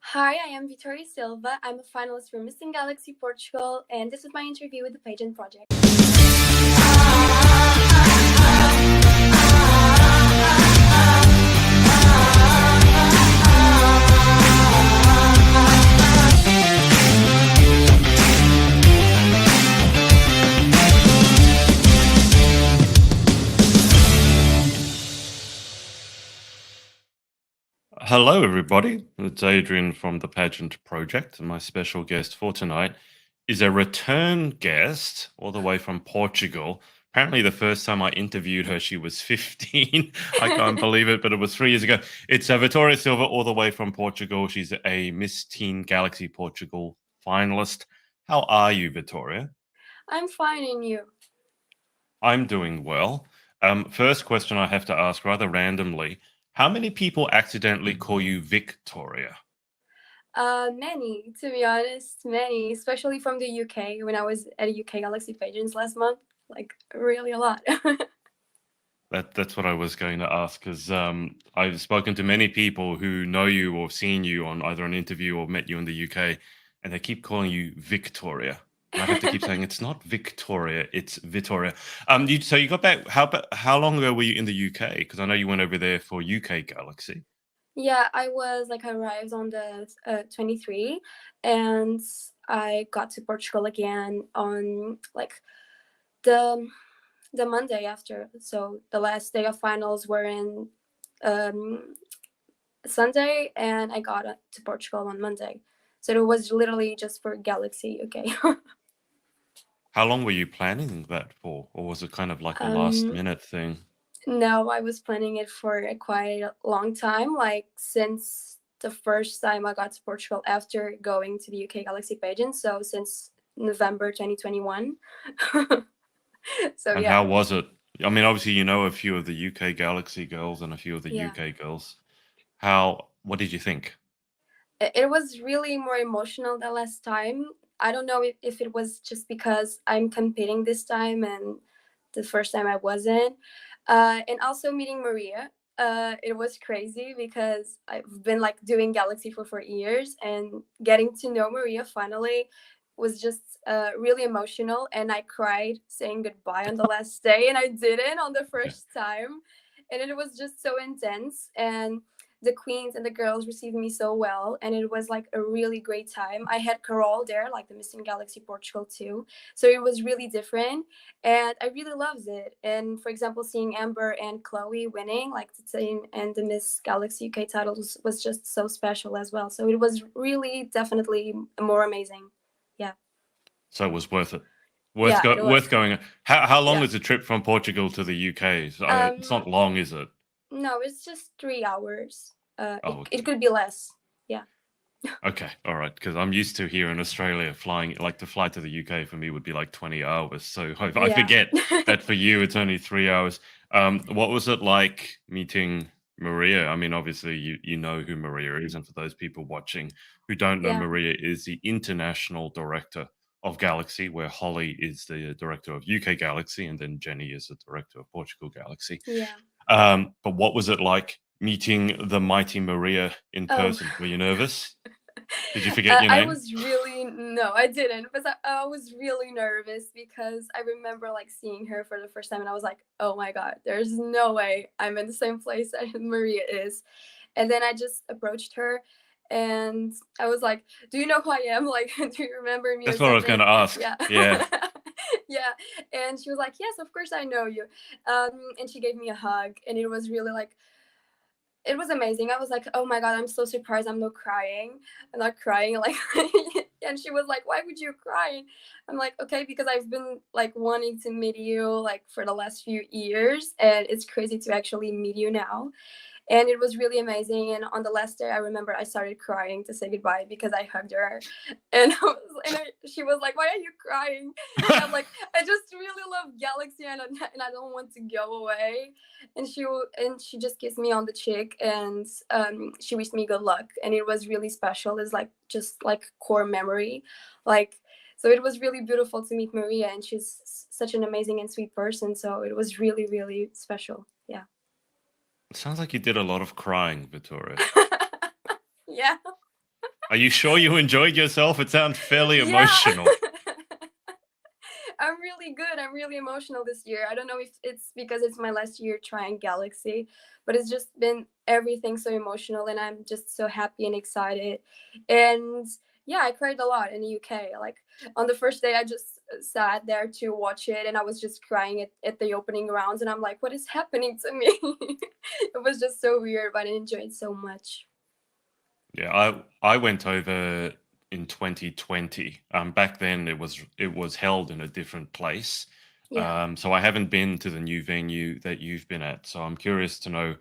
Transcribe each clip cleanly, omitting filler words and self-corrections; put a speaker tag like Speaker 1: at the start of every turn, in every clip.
Speaker 1: Hi, I am Vitoria Silva. I'm a finalist for Missing Galaxy Portugal, and this is my interview with the Pageant Project.
Speaker 2: Hello, everybody. It's Adrian from the Pageant Project, and my special guest for tonight is a return guest all the way from Portugal. Apparently, the first time I interviewed her, she was 15. I can't believe it, but it was 3 years ago. It's Vitoria Silva, all the way from Portugal. She's a Miss Teen Galaxy Portugal finalist. How are you, Vitoria?
Speaker 1: I'm fine, and you?
Speaker 2: I'm doing well. First question I have to ask rather randomly. How many people accidentally call you Victoria?
Speaker 1: Many, to be honest, many, especially from the UK when I was at UK Galaxy Pageants last month. Like, really a lot.
Speaker 2: That's what I was going to ask because I've spoken to many people who know you or seen you on either an interview or met you in the UK, and they keep calling you Victoria. And I have to keep saying it's not Victoria, it's Vitoria. So you got back. How long ago were you in the UK? Because I know you went over there for UK Galaxy.
Speaker 1: Yeah, I arrived on the 23, and I got to Portugal again on the the Monday after. So the last day of finals were in um, Sunday, and I got to Portugal on Monday. So it was literally just for Galaxy. Okay.
Speaker 2: How long were you planning that for, or was it kind of like a last
Speaker 1: um,
Speaker 2: minute thing?
Speaker 1: no, I was planning it for a quite long time, like since the first time I got to Portugal after going to the UK Galaxy pageant. So since November 2021. So
Speaker 2: And
Speaker 1: yeah,
Speaker 2: how was it? I mean, obviously you know a few of the UK Galaxy girls and a few of the
Speaker 1: yeah.
Speaker 2: UK girls. What did you think?
Speaker 1: It was really more emotional than last time. I don't know if it was just because I'm competing this time and the first time I wasn't. And also meeting Maria. It was crazy because I've been like doing Galaxy for 4 years, and getting to know Maria finally was just really emotional. And I cried saying goodbye on the last day, and I didn't on the
Speaker 2: Yeah.
Speaker 1: first time. And it was just so intense. And the queens and the girls received me so well, and it was like a really great time. I had Carol there, like the Missing Galaxy Portugal too, so it was really different, and I really loved it. And for example, seeing Amber and Chloe winning like the team and the Miss Galaxy UK titles was just so special as well. So it was really definitely more amazing. Yeah.
Speaker 2: So it was worth it.
Speaker 1: Yeah, it
Speaker 2: Worth
Speaker 1: was.
Speaker 2: going. How long
Speaker 1: Yeah.
Speaker 2: is the trip from Portugal to the UK? It's
Speaker 1: um
Speaker 2: not long, is it?
Speaker 1: no, it's just 3 hours.
Speaker 2: Oh,
Speaker 1: It
Speaker 2: okay.
Speaker 1: could be less. Yeah.
Speaker 2: Okay, all right. Because I'm used to here in Australia flying, like the flight to the UK for me would be like 20 hours. So I
Speaker 1: Yeah.
Speaker 2: forget that for you it's only 3 hours. What was it like meeting Maria? I mean, obviously you know who Maria is, and for those people watching who don't know,
Speaker 1: Yeah.
Speaker 2: Maria is the international director of Galaxy, where Holly is the director of UK Galaxy, and then Jenny is the director of Portugal Galaxy.
Speaker 1: Yeah.
Speaker 2: But what was it like meeting the mighty Maria in
Speaker 1: Oh.
Speaker 2: person? Were you nervous? Did you forget your
Speaker 1: I
Speaker 2: name?
Speaker 1: was really no, I didn't, but I was really nervous because I remember like seeing her for the first time, and I was like, oh my god, there's no way I'm in the same place that Maria is. And then I just approached her, and I was like, "Do you know who I am? Like, do you remember me or
Speaker 2: That's what I was
Speaker 1: something?"
Speaker 2: gonna ask.
Speaker 1: Yeah.
Speaker 2: Yeah.
Speaker 1: Yeah. And she was like, "Yes, of course I know you." And she gave me a hug, and it was really like it was amazing. I was like, "Oh my god, I'm so surprised I'm not crying." I'm not crying, like, and she was like, "Why would you cry?" I'm like, "Okay, because I've been like wanting to meet you like for the last few years, and it's crazy to actually meet you now." And it was really amazing. And on the last day, I remember I started crying to say goodbye because I hugged her, and she was like, "Why are you crying?" And I'm like, "I just really love Galaxy, and I don't want to go away." And she just kissed me on the cheek, and she wished me good luck, and it was really special. It's like just like core memory, like. So it was really beautiful to meet Maria, and she's such an amazing and sweet person. So it was really, really special. Yeah.
Speaker 2: It sounds like you did a lot of crying, Victoria.
Speaker 1: Yeah.
Speaker 2: Are you sure you enjoyed yourself? It sounds fairly
Speaker 1: Yeah.
Speaker 2: emotional.
Speaker 1: I'm really good. I'm really emotional this year. I don't know if it's because it's my last year trying Galaxy, but it's just been everything so emotional, and I'm just so happy and excited. And yeah, I cried a lot in the UK. Like on the first day, I just sat there to watch it, and I was just crying at the opening rounds, and I'm like, what is happening to me? It was just so weird, but I enjoyed so much.
Speaker 2: Yeah, I went over in 2020. Back then it was held in a different place.
Speaker 1: Yeah,
Speaker 2: So I haven't been to the new venue that you've been at. So I'm curious to know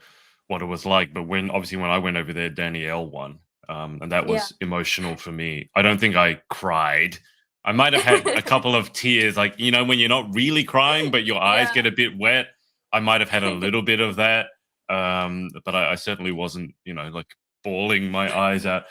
Speaker 2: what it was like. But when I went over there, Danielle won, and that
Speaker 1: yeah.
Speaker 2: was emotional for me. I don't think I cried. I might have had a couple of tears, like when you're not really crying, but your eyes
Speaker 1: Yeah.
Speaker 2: get a bit wet. I might have had a little bit of that, but I certainly wasn't, like bawling my eyes out.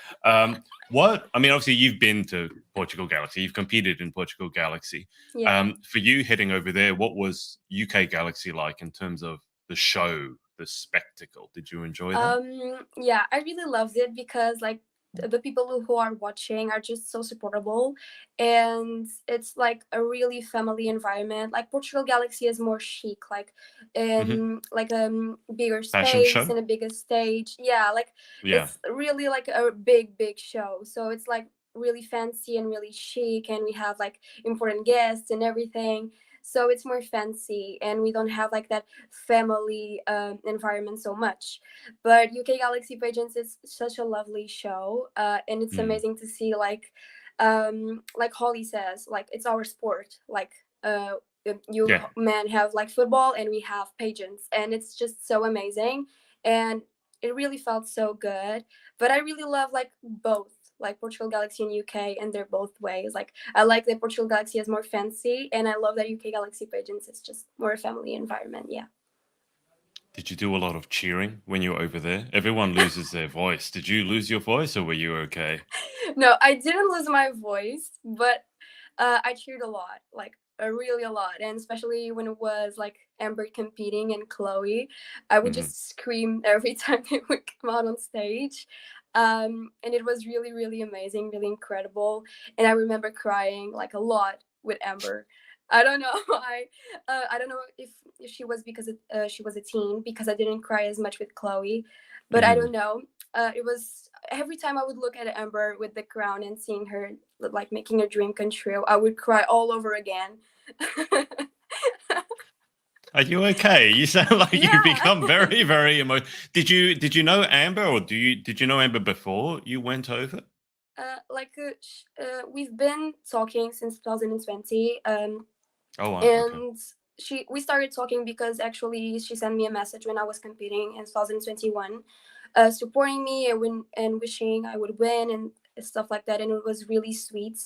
Speaker 2: What I mean, obviously, you've been to Portugal Galaxy, you've competed in Portugal Galaxy.
Speaker 1: Yeah.
Speaker 2: For you heading over there, what was UK Galaxy like in terms of the show, the spectacle? Did you enjoy that?
Speaker 1: Yeah, I really loved it because like the people who are watching are just so supportable, and it's like a really family environment. Like Portugal Galaxy is more chic, like
Speaker 2: Hmm.
Speaker 1: in like a bigger
Speaker 2: Fashion
Speaker 1: space
Speaker 2: show?
Speaker 1: and a bigger stage. Yeah, like
Speaker 2: Yeah.
Speaker 1: it's really like a big show. So it's like really fancy and really chic, and we have like important guests and everything. So it's more fancy, and we don't have like that family environment so much. But UK Galaxy Pageants is such a lovely show, and it's
Speaker 2: Mm.
Speaker 1: amazing to see like Holly says, like it's our sport. Like you
Speaker 2: Yeah.
Speaker 1: men have like football, and we have pageants, and it's just so amazing, and it really felt so good. But I really love like both, like Portugal Galaxy and UK, and they're both ways. Like I like that Portugal Galaxy is more fancy, and I love that UK Galaxy Pageants is just more a family environment. Yeah.
Speaker 2: Did you do a lot of cheering when you were over there? Everyone loses their voice. Did you lose your voice or were you okay?
Speaker 1: No, I didn't lose my voice, but I cheered a lot, like really a lot, and especially when it was like Amber competing and Chloe, I would
Speaker 2: Hmm.
Speaker 1: just scream every time they would come out on stage, and it was really, really amazing, really incredible, and I remember crying like a lot with Amber. I don't know. I don't know if she was because she was a teen, because I didn't cry as much with Chloe, but I
Speaker 2: Hmm.
Speaker 1: don't know. It was every time I would look at Amber with the crown and seeing her like making a dream come true, I would cry all over again.
Speaker 2: Are you okay? You sound like you've
Speaker 1: Yeah.
Speaker 2: become very, very emotional. Did you know Amber, or did you know Amber before you went over?
Speaker 1: We've been talking since 2020,
Speaker 2: Oh wow, okay.
Speaker 1: and we started talking because actually she sent me a message when I was competing in 2021, supporting me and wishing I would win and stuff like that, and it was really sweet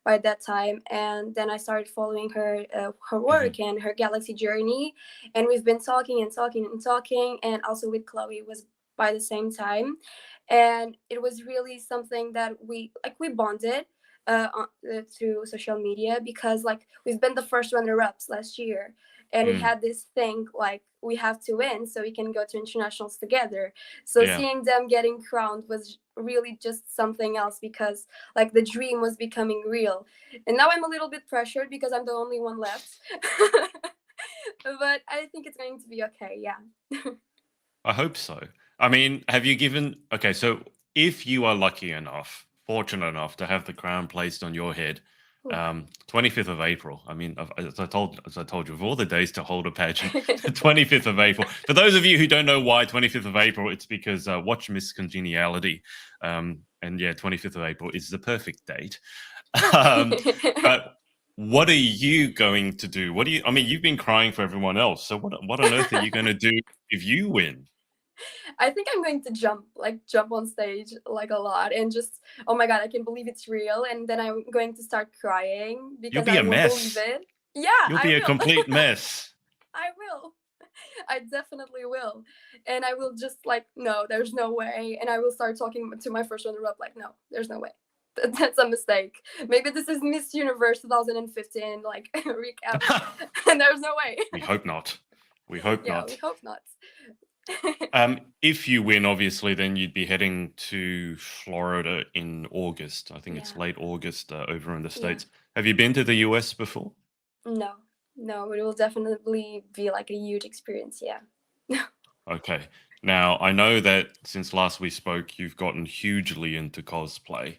Speaker 1: by that time. And then I started following her
Speaker 2: Hmm.
Speaker 1: work and her Galaxy journey, and we've been talking and talking and talking, and also with Chloe was by the same time, and it was really something that we bonded through social media, because like we've been the first runner-ups last year, and we
Speaker 2: Mm,
Speaker 1: had this thing like we have to win so we can go to internationals together. So
Speaker 2: yeah.
Speaker 1: seeing them getting crowned was really just something else, because like the dream was becoming real, and now I'm a little bit pressured because I'm the only one left. But I think it's going to be okay. Yeah.
Speaker 2: I hope so. I mean, have you given okay, so if you are lucky enough, fortunate enough to have the crown placed on your head,
Speaker 1: Ooh.
Speaker 2: 25th of April. I mean, as I told you, of all the days to hold a pageant, the 25th of April. For those of you who don't know why 25th of April, it's because watch Miss Congeniality. And yeah, 25th of April is the perfect date. um, but what are you going to do? I mean, you've been crying for everyone else. So what on earth are you going to do if you win?
Speaker 1: I think I'm going to jump on stage like a lot, and just, oh my god, I can't believe it's real. And then I'm going to start crying
Speaker 2: You'll
Speaker 1: because
Speaker 2: be
Speaker 1: I
Speaker 2: a
Speaker 1: won't believe
Speaker 2: mess.
Speaker 1: it. Yeah,
Speaker 2: You'll
Speaker 1: I
Speaker 2: be a
Speaker 1: will.
Speaker 2: complete mess.
Speaker 1: I will. I definitely will. And I will just like, no, there's no way. And I will start talking to my first runner up like, no, there's no way. That's a mistake. Maybe this is Miss Universe 2015, like recap. And there's no way.
Speaker 2: We hope not. We hope
Speaker 1: Yeah, we
Speaker 2: not.
Speaker 1: hope not.
Speaker 2: If you win, obviously, then you'd be heading to Florida in August. I think it's
Speaker 1: Yeah,
Speaker 2: late August over in the
Speaker 1: yeah.
Speaker 2: States. Have you been to the US before?
Speaker 1: No, no, it will definitely be like a huge experience. Yeah.
Speaker 2: Okay. Now, I know that since last we spoke, you've gotten hugely into cosplay.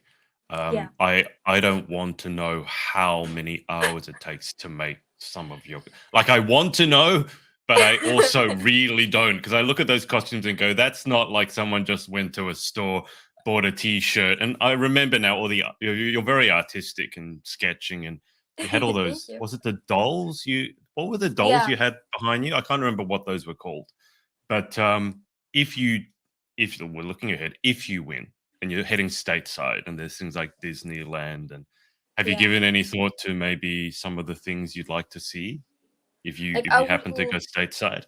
Speaker 1: Yeah.
Speaker 2: I don't want to know how many hours it takes to make some of your like I want to know, but I also really don't because I look at those costumes and go, that's not like someone just went to a store, bought a t-shirt. And I remember now all the you're very artistic and sketching and you had all
Speaker 1: Thank
Speaker 2: those,
Speaker 1: you.
Speaker 2: was it the dolls you what were the dolls
Speaker 1: Yeah.
Speaker 2: you had behind you? I can't remember what those were called. But if you, if we're looking ahead, if you win and you're heading stateside, and there's things like Disneyland, and have you
Speaker 1: Yeah.
Speaker 2: given any thought to maybe some of the things you'd like to see
Speaker 1: Like
Speaker 2: if you happen to go stateside?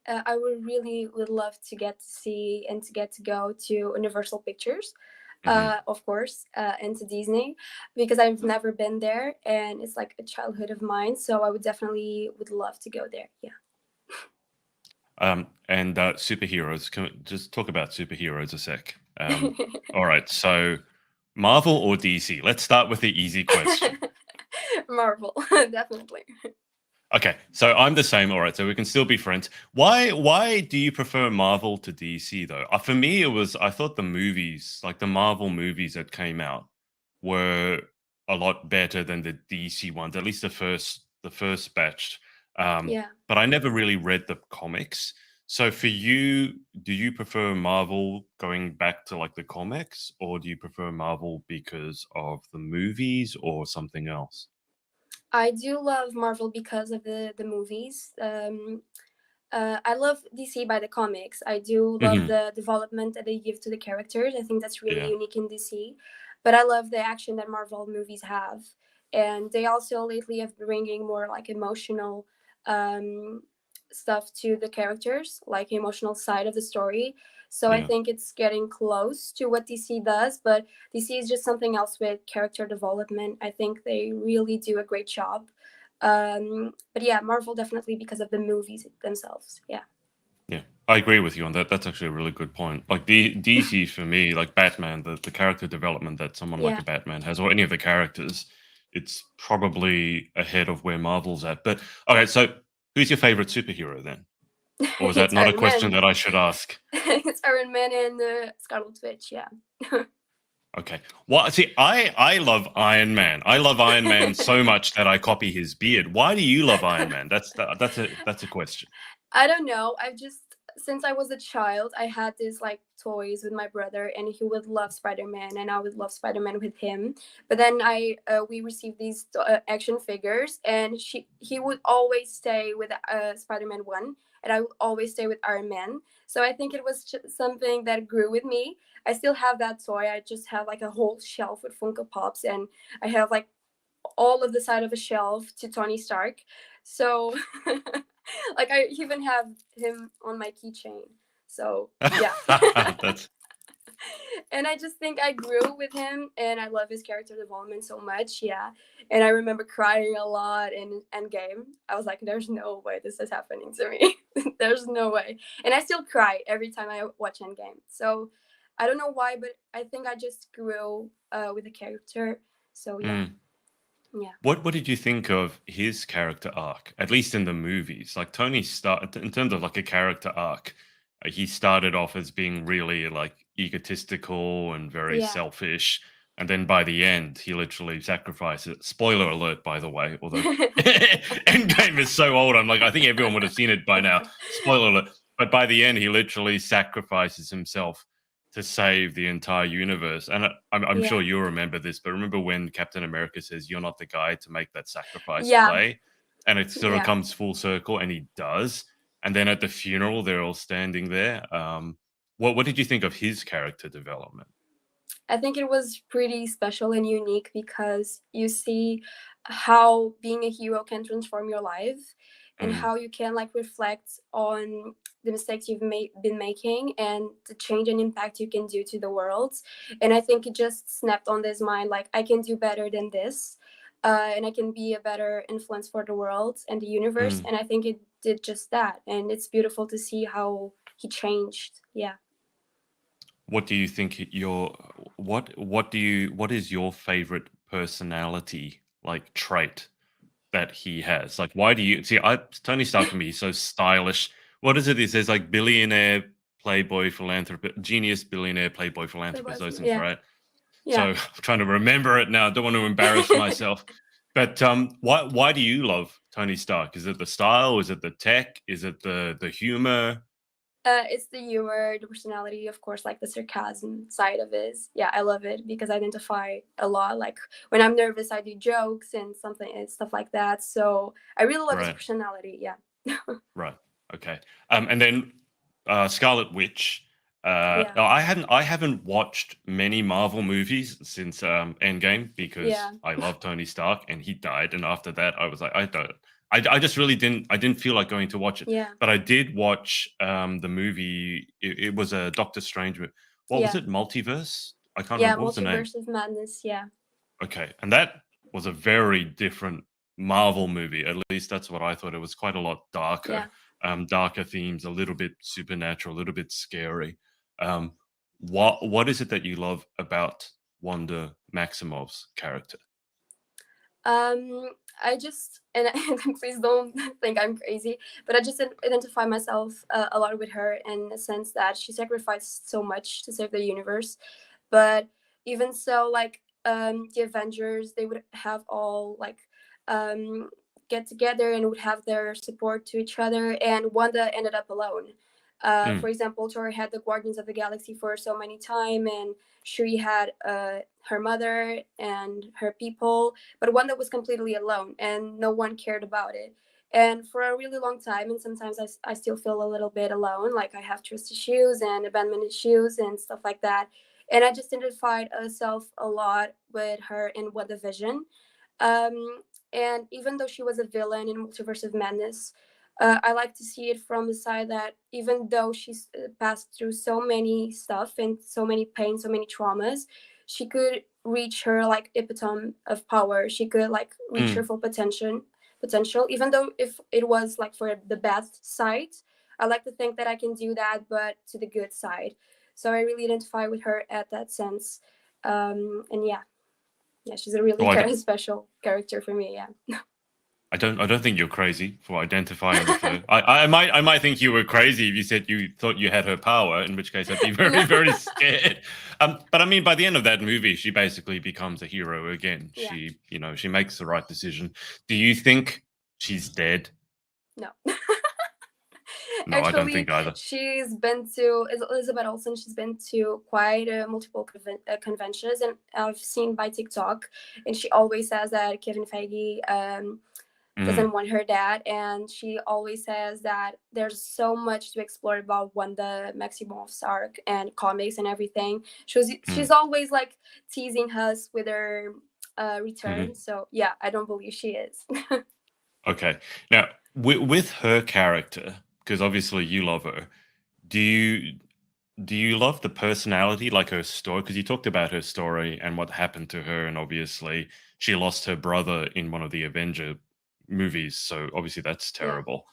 Speaker 1: I would really would love to get to see and to get to go to Universal Pictures,
Speaker 2: Hmm.
Speaker 1: of course, and to Disney because I've never been there and it's like a childhood of mine. So I would definitely would love to go there. Yeah.
Speaker 2: And superheroes. Can we just talk about superheroes a sec? All right, so Marvel or DC? Let's start with the easy question.
Speaker 1: Marvel, definitely.
Speaker 2: Okay, so I'm the same. All right, so we can still be friends. Why do you prefer Marvel to DC though? For me, it was I thought the movies, like the Marvel movies that came out, were a lot better than the DC ones. At least the first batch.
Speaker 1: Yeah.
Speaker 2: But I never really read the comics. So for you, do you prefer Marvel going back to like the comics, or do you prefer Marvel because of the movies or something else?
Speaker 1: I do love Marvel because of the movies. I love DC by the comics. I do love
Speaker 2: Hmm.
Speaker 1: the development that they give to the characters. I think that's really
Speaker 2: Yeah,
Speaker 1: unique in DC. But I love the action that Marvel movies have, and they also lately have been bringing more like emotional um, stuff to the characters, like emotional side of the story. So I
Speaker 2: yeah.
Speaker 1: think it's getting close to what DC does, but DC is just something else with character development. I think they really do a great job. But yeah, Marvel definitely because of the movies themselves. Yeah.
Speaker 2: Yeah, I agree with you on that. That's actually a really good point. Like DC for me, like Batman, the character development that someone like
Speaker 1: Yeah.
Speaker 2: a Batman has, or any of the characters, it's probably ahead of where Marvel's at. But okay, so who's your favorite superhero then? Or is that
Speaker 1: It's
Speaker 2: not a
Speaker 1: Iron
Speaker 2: question
Speaker 1: Man.
Speaker 2: that I should ask?
Speaker 1: It's Iron Man and Scarlet Witch. Yeah.
Speaker 2: Okay. Well, see, I love Iron Man. I love Iron Man so much that I copy his beard. Why do you love Iron Man? That's a question.
Speaker 1: I don't know. I've just since I was a child, I had these like toys with my brother, and he would love Spider Man, and I would love Spider Man with him. But then I we received these action figures, and he would always stay with Spider Man one, and I would always stay with Iron Man. So I think it was something that grew with me. I still have that toy. I just have like a whole shelf with Funko Pops, and I have like all of the side of a shelf to Tony Stark. So, like, I even have him on my keychain. So, yeah.
Speaker 2: That's
Speaker 1: And I just think I grew with him and I love his character development so much. Yeah. And I remember crying a lot in Endgame. I was like, there's no way this is happening to me. There's no way. And I still cry every time I watch Endgame. So, I don't know why, but I think I just grew with the character. So, yeah.
Speaker 2: mm.
Speaker 1: Yeah.
Speaker 2: What did you think of his character arc? At least in the movies, like Tony start in terms of like a character arc, he started off as being really like egotistical and very
Speaker 1: Yeah.
Speaker 2: selfish, and then by the end, he literally sacrifices. Spoiler alert, by the way. Although Endgame is so old, I'm like I think everyone would have seen it by now. Spoiler alert. But by the end, he literally sacrifices himself to save the entire universe. And I'm
Speaker 1: Yeah.
Speaker 2: sure you'll remember this, but remember when Captain America says, "You're not the guy to make that sacrifice
Speaker 1: Yeah.
Speaker 2: play," and it sort of
Speaker 1: Yeah.
Speaker 2: comes full circle, and he does. And then at the funeral, they're all standing there. What did you think of his character development?
Speaker 1: I think it was pretty special and unique because you see how being a hero can transform your life and
Speaker 2: Mm,
Speaker 1: how you can like reflect on the mistakes you've been making and the change and impact you can do to the world. And I think it just snapped on this mind like I can do better than this. And I can be a better influence for the world and the universe.
Speaker 2: mm.
Speaker 1: And I think it did just that. And it's beautiful to see how he changed. Yeah.
Speaker 2: What do you think what is your favorite personality like trait that he has? Like, why do you see? Tony Stark for me, he's so stylish. What is it? He says like billionaire, playboy, philanthropist, genius, billionaire, playboy,
Speaker 1: Playboy
Speaker 2: philanthropist. Those things,
Speaker 1: yeah.
Speaker 2: right? So
Speaker 1: Yeah.
Speaker 2: I'm trying to remember it now. I don't want to embarrass myself. But why do you love Tony Stark? Is it the style? Is it the tech? Is it the humor?
Speaker 1: It's the humor, the personality, of course, like the sarcasm side of it. Yeah, I love it because I identify a lot. Like when I'm nervous, I do jokes and something and stuff like that. So I really love his
Speaker 2: Right.
Speaker 1: personality. Yeah.
Speaker 2: Right. Okay. And then Scarlet Witch.
Speaker 1: Yeah.
Speaker 2: No, I haven't watched many Marvel movies since Endgame because
Speaker 1: Yeah.
Speaker 2: I love Tony Stark and he died. And after that, I was like, I don't. I just really didn't. I didn't feel like going to watch it.
Speaker 1: Yeah.
Speaker 2: But I did watch the movie. It was a Doctor Strange. What was
Speaker 1: Yeah.
Speaker 2: it? Multiverse. I can't
Speaker 1: Yeah.
Speaker 2: remember. What was the name?
Speaker 1: Multiverse of Madness. Yeah.
Speaker 2: Okay, and that was a very different Marvel movie. At least that's what I thought. It was quite a lot darker,
Speaker 1: Yeah.
Speaker 2: darker themes, a little bit supernatural, a little bit scary. Um, what is it that you love about Wanda Maximoff's character?
Speaker 1: Um, I just and please don't think I'm crazy, but I just identify myself a lot with her in the sense that she sacrificed so much to save the universe. But even so, like the Avengers, they would have all like um, get together and would have their support to each other, and Wanda ended up alone. For
Speaker 2: Mm,
Speaker 1: example, Thor had the Guardians of the Galaxy for so many time, and Shuri had her mother and her people, but one that was completely alone and no one cared about it. And for a really long time, and sometimes I still feel a little bit alone, like I have trust issues and abandonment issues and stuff like that. And I just identified myself a lot with her in WandaVision. And even though she was a villain in Multiverse of Madness, I like to see it from the side that even though she's passed through so many stuff and so many pain, so many traumas, she could reach her like epitome of power. She could like reach her
Speaker 2: mm.
Speaker 1: full potential, even though if it was like for the bad side. I like to think that I can do that, but to the good side. So I really identify with her at that sense. And yeah, she's a really
Speaker 2: Oh,
Speaker 1: special character for me. Yeah.
Speaker 2: I don't think you're crazy for identifying with her. I might think you were crazy if you said you thought you had her power, in which case I'd be
Speaker 1: No.
Speaker 2: very scared. But I mean, by the end of that movie, she basically becomes a hero again.
Speaker 1: Yeah.
Speaker 2: She makes the right decision. Do you think she's dead?
Speaker 1: No.
Speaker 2: No, I don't
Speaker 1: Actually,
Speaker 2: think either.
Speaker 1: she's been to Elizabeth Olsen. She's been to quite multiple conventions, and I've seen by TikTok, and she always says that Kevin Feige doesn't
Speaker 2: Mm,
Speaker 1: want her dead, and she always says that there's so much to explore about Wanda Maximoff's arc and comics and everything. She's
Speaker 2: mm,
Speaker 1: always like teasing us with her return.
Speaker 2: mhm.
Speaker 1: So yeah, I don't believe she is.
Speaker 2: Okay. Now, with her character, because obviously you love her, do you do you love the personality, like her story? Because you talked about her story and what happened to her, and obviously she lost her brother in one of the Avenger movies, so obviously that's
Speaker 1: Yeah.
Speaker 2: terrible.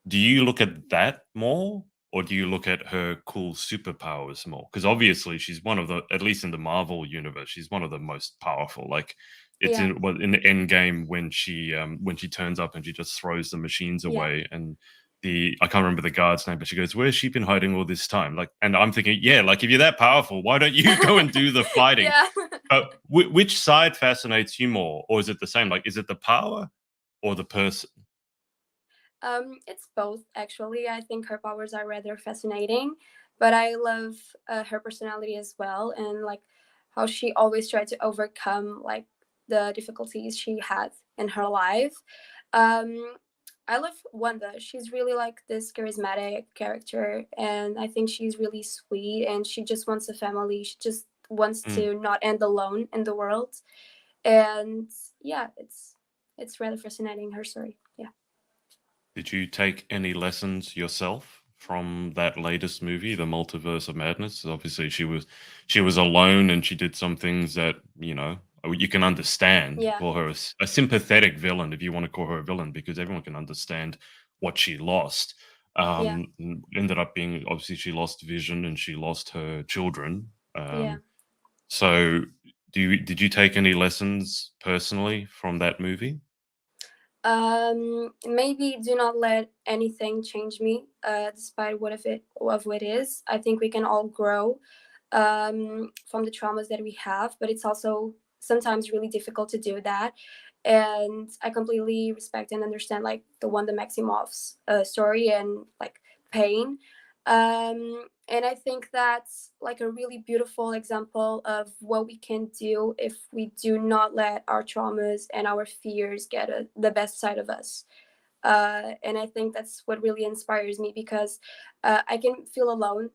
Speaker 2: Do you look at that more, or do you look at her cool superpowers more? Because obviously she's one of the, at least in the Marvel universe, she's one of the most powerful. Like it's
Speaker 1: Yeah.
Speaker 2: in the end game when she turns up and she just throws the machines
Speaker 1: Yeah.
Speaker 2: away and the I can't remember the guard's name, but she goes, "Where's she been hiding all this time?" Like, and I'm thinking, yeah, like if you're that powerful, why don't you go and do the fighting?
Speaker 1: Yeah.
Speaker 2: But which side fascinates you more, or is it the same? Like, is it the power or the person?
Speaker 1: It's both actually. I think her powers are rather fascinating, but I love her personality as well, and like how she always tried to overcome like the difficulties she had in her life. Um, I love Wanda. She's really like this charismatic character, and I think she's really sweet, and she just wants a family. She just wants
Speaker 2: Mm.
Speaker 1: to not end alone in the world, and yeah, it's rather fascinating her story. Yeah.
Speaker 2: Did you take any lessons yourself from that latest movie, The Multiverse of Madness? Obviously, she was alone, and she did some things that you can understand.
Speaker 1: Yeah.
Speaker 2: Call her a sympathetic villain, if you want to call her a villain, because everyone can understand what she lost.
Speaker 1: Yeah.
Speaker 2: Ended up being, obviously, she lost vision and she lost her children.
Speaker 1: Yeah.
Speaker 2: So did you take any lessons personally from that movie?
Speaker 1: Maybe do not let anything change me, despite what it is. I think we can all grow from the traumas that we have, but it's also sometimes really difficult to do that. And I completely respect and understand like the Wanda Maximoff's story and like pain. And I think that's like a really beautiful example of what we can do if we do not let our traumas and our fears get the best side of us. And I think that's what really inspires me because I can feel alone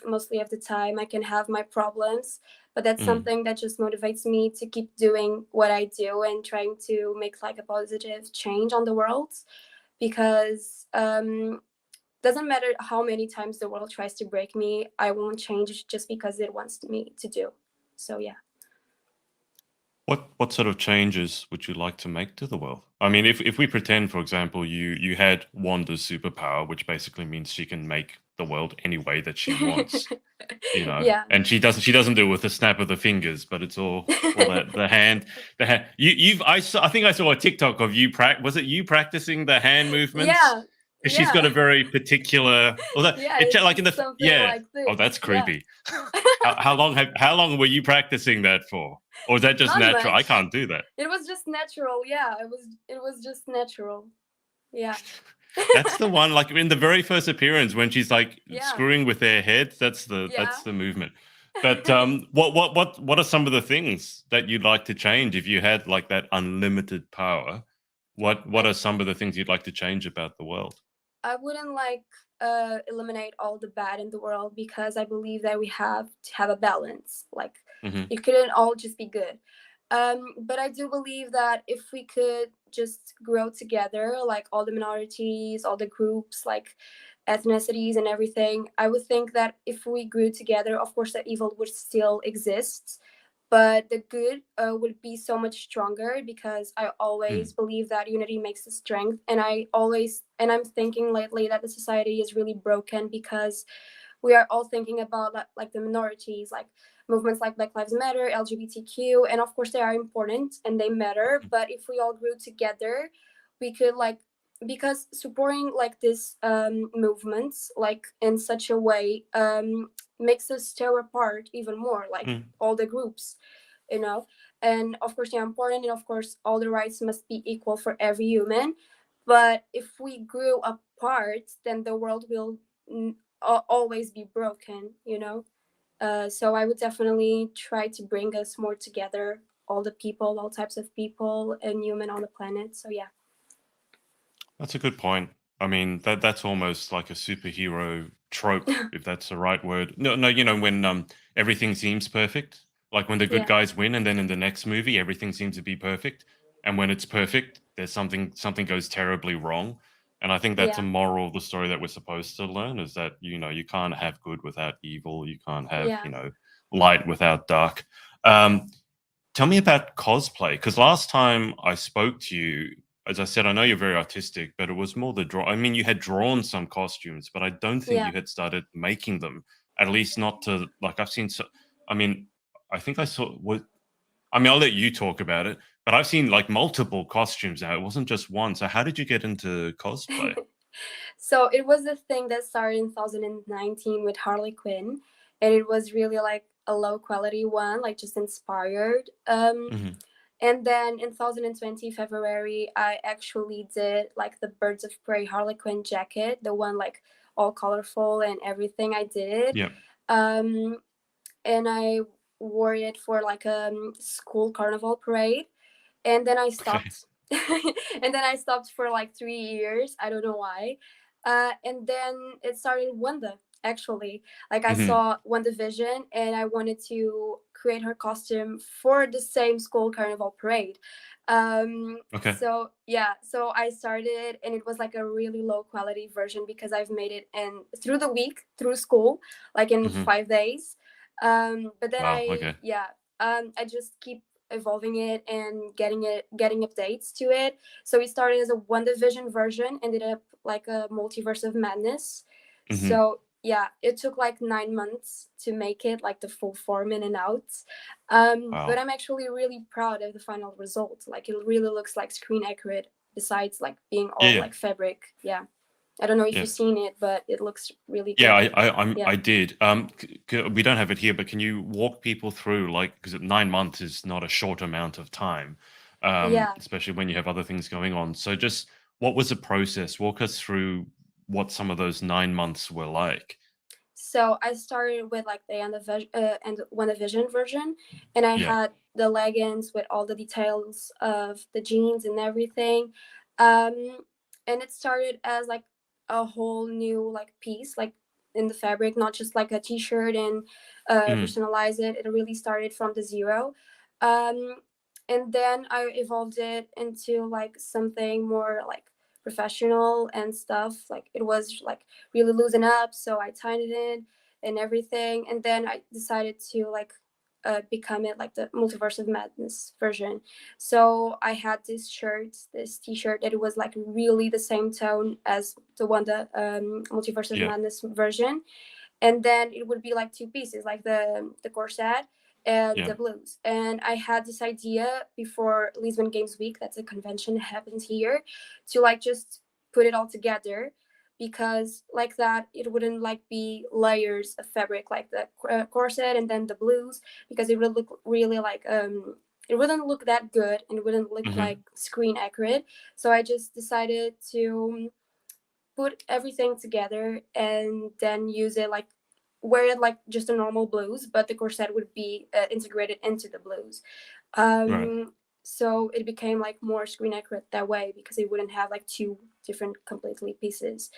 Speaker 1: mostly of the time. I can have my problems, but that's
Speaker 2: Mm.
Speaker 1: something that just motivates me to keep doing what I do and trying to make like a positive change on the world. Because doesn't matter how many times the world tries to break me, I won't change just because it wants me to do. So yeah.
Speaker 2: What sort of changes would you like to make to the world? I mean, if we pretend, for example, you had Wanda's superpower, which basically means she can make the world any way that she wants,
Speaker 1: Yeah.
Speaker 2: and she doesn't do it with a snap of the fingers, but it's all that the hand. I think I saw a TikTok of you was it you practicing the hand movements?
Speaker 1: Yeah.
Speaker 2: 'Cause she's got
Speaker 1: Yeah.
Speaker 2: a very particular, although
Speaker 1: Yeah,
Speaker 2: it
Speaker 1: it's
Speaker 2: like in the
Speaker 1: something
Speaker 2: yeah.
Speaker 1: like
Speaker 2: Oh,
Speaker 1: this.
Speaker 2: that's
Speaker 1: Yeah.
Speaker 2: creepy. How long were you practicing that for? Or is that just
Speaker 1: Not
Speaker 2: natural? I
Speaker 1: much.
Speaker 2: can't do that.
Speaker 1: It was just natural. Yeah, it was just natural. Yeah.
Speaker 2: That's the one, like, in the very first appearance when she's, like,
Speaker 1: Yeah.
Speaker 2: screwing with their heads, that's the
Speaker 1: Yeah.
Speaker 2: that's the movement. But, what are some of the things that you'd like to change if you had, like, that unlimited power? What are some of the things you'd like to change about the world?
Speaker 1: I wouldn't like eliminate all the bad in the world because I believe that we have to have a balance. Like
Speaker 2: Mhm,
Speaker 1: it couldn't all just be good. But I do believe that if we could just grow together, like all the minorities, all the groups, like ethnicities and everything, I would think that if we grew together, of course, the evil would still exist, but the good would be so much stronger because I always
Speaker 2: mm,
Speaker 1: believe that unity makes the strength. And I'm thinking lately that the society is really broken because we are all thinking about like the minorities, like movements like Black Lives Matter, LGBTQ, and of course they are important and they matter.
Speaker 2: mhm,
Speaker 1: But if we all grew together, we could like because supporting like this movements like in such a way makes us tear apart even more, like
Speaker 2: mm,
Speaker 1: all the groups, you know. And of course they're important, and of course all the rights must be equal for every human. But if we grew apart, then the world will always be broken. So I would definitely try to bring us more together, all the people, all types of people and human on the planet. So yeah.
Speaker 2: that's a good point. I mean, that's almost like a superhero trope, if that's the right word. No, no, when, everything seems perfect, like when the good
Speaker 1: Yeah.
Speaker 2: guys win, and then in the next movie, everything seems to be perfect, and when it's perfect, there's something goes terribly wrong, and I think that's a
Speaker 1: Yeah.
Speaker 2: moral of the story that we're supposed to learn, is that, you can't have good without evil, you can't have,
Speaker 1: Yeah.
Speaker 2: light without dark. Um, Tell me about cosplay, because last time I spoke to you, as I said, I know you're very artistic, but it was more the draw. I mean, you had drawn some costumes, but I don't think
Speaker 1: Yeah.
Speaker 2: you had started making them. At least not to, like, I've seen. So, I mean, I think I saw. What I mean, I'll let you talk about it, but I've seen like multiple costumes now. It wasn't just one. So, how did you get into cosplay?
Speaker 1: So it was a thing that started in 2019 with Harley Quinn, and it was really like a low quality one, like just inspired.
Speaker 2: Hmm.
Speaker 1: And then in 2020 February, I actually did like the Birds of Prey Harley Quinn jacket, the one like all colorful and everything. I did,
Speaker 2: Yeah.
Speaker 1: um, and I wore it for like a school carnival parade, and then I
Speaker 2: Okay.
Speaker 1: stopped. And then I stopped for like 3 years. I don't know why. And then it started Wanda. Actually, like I
Speaker 2: Hmm.
Speaker 1: saw WandaVision, and I wanted to create her costume for the same school carnival parade.
Speaker 2: Okay.
Speaker 1: So yeah, so I started, and it was like a really low quality version because I've made it in through the week through school, like in
Speaker 2: Hmm.
Speaker 1: 5 days. But then
Speaker 2: Wow. Okay.
Speaker 1: I just keep evolving it and getting updates to it. So it started as a one division version, ended up like a multiverse of madness.
Speaker 2: Hmm.
Speaker 1: So yeah, it took like 9 months to make it like the full form in and out. But
Speaker 2: Wow.
Speaker 1: I'm actually really proud of the final result. Like it really looks like screen accurate, besides like being
Speaker 2: Yeah,
Speaker 1: all
Speaker 2: yeah,
Speaker 1: like fabric. Yeah, I don't know if
Speaker 2: yeah.
Speaker 1: you've seen it, but it looks really
Speaker 2: Yeah,
Speaker 1: good.
Speaker 2: I
Speaker 1: Yeah,
Speaker 2: did. We don't have it here, but can you walk people through, like, because 9 months is not a short amount of time,
Speaker 1: yeah.
Speaker 2: especially when you have other things going on. So, just what was the process? Walk us through what some of those 9 months were like.
Speaker 1: So I started with like the and WandaVision version, and I
Speaker 2: Yeah.
Speaker 1: had the leggings with all the details of the jeans and everything. Um, and it started as like a whole new like piece, like in the fabric, not just like a t-shirt and
Speaker 2: Hmm.
Speaker 1: personalize it. It really started from the zero. Um, and then I evolved it into like something more like professional and stuff. Like it was like really loosen up, so I tightened it and everything, and then I decided to like become it like the multiverse of madness version. So I had this t-shirt that it was like really the same tone as the one, the multiverse of
Speaker 2: Yeah.
Speaker 1: madness version, and then it would be like two pieces, like the corset and
Speaker 2: Yeah.
Speaker 1: the blues. And I had this idea before Lisbon Games Week, that's a convention that happens here, to like just put it all together, because like that it wouldn't like be layers of fabric, like the corset and then the blues, because it would look really like it wouldn't look that good and it wouldn't look
Speaker 2: Hmm.
Speaker 1: like screen accurate. So I just decided to put everything together and then use it like wear it like just a normal blues, but the corset would be integrated into the blues.
Speaker 2: Right.
Speaker 1: So it became like more screen accurate that way, because it wouldn't have like two different completely pieces.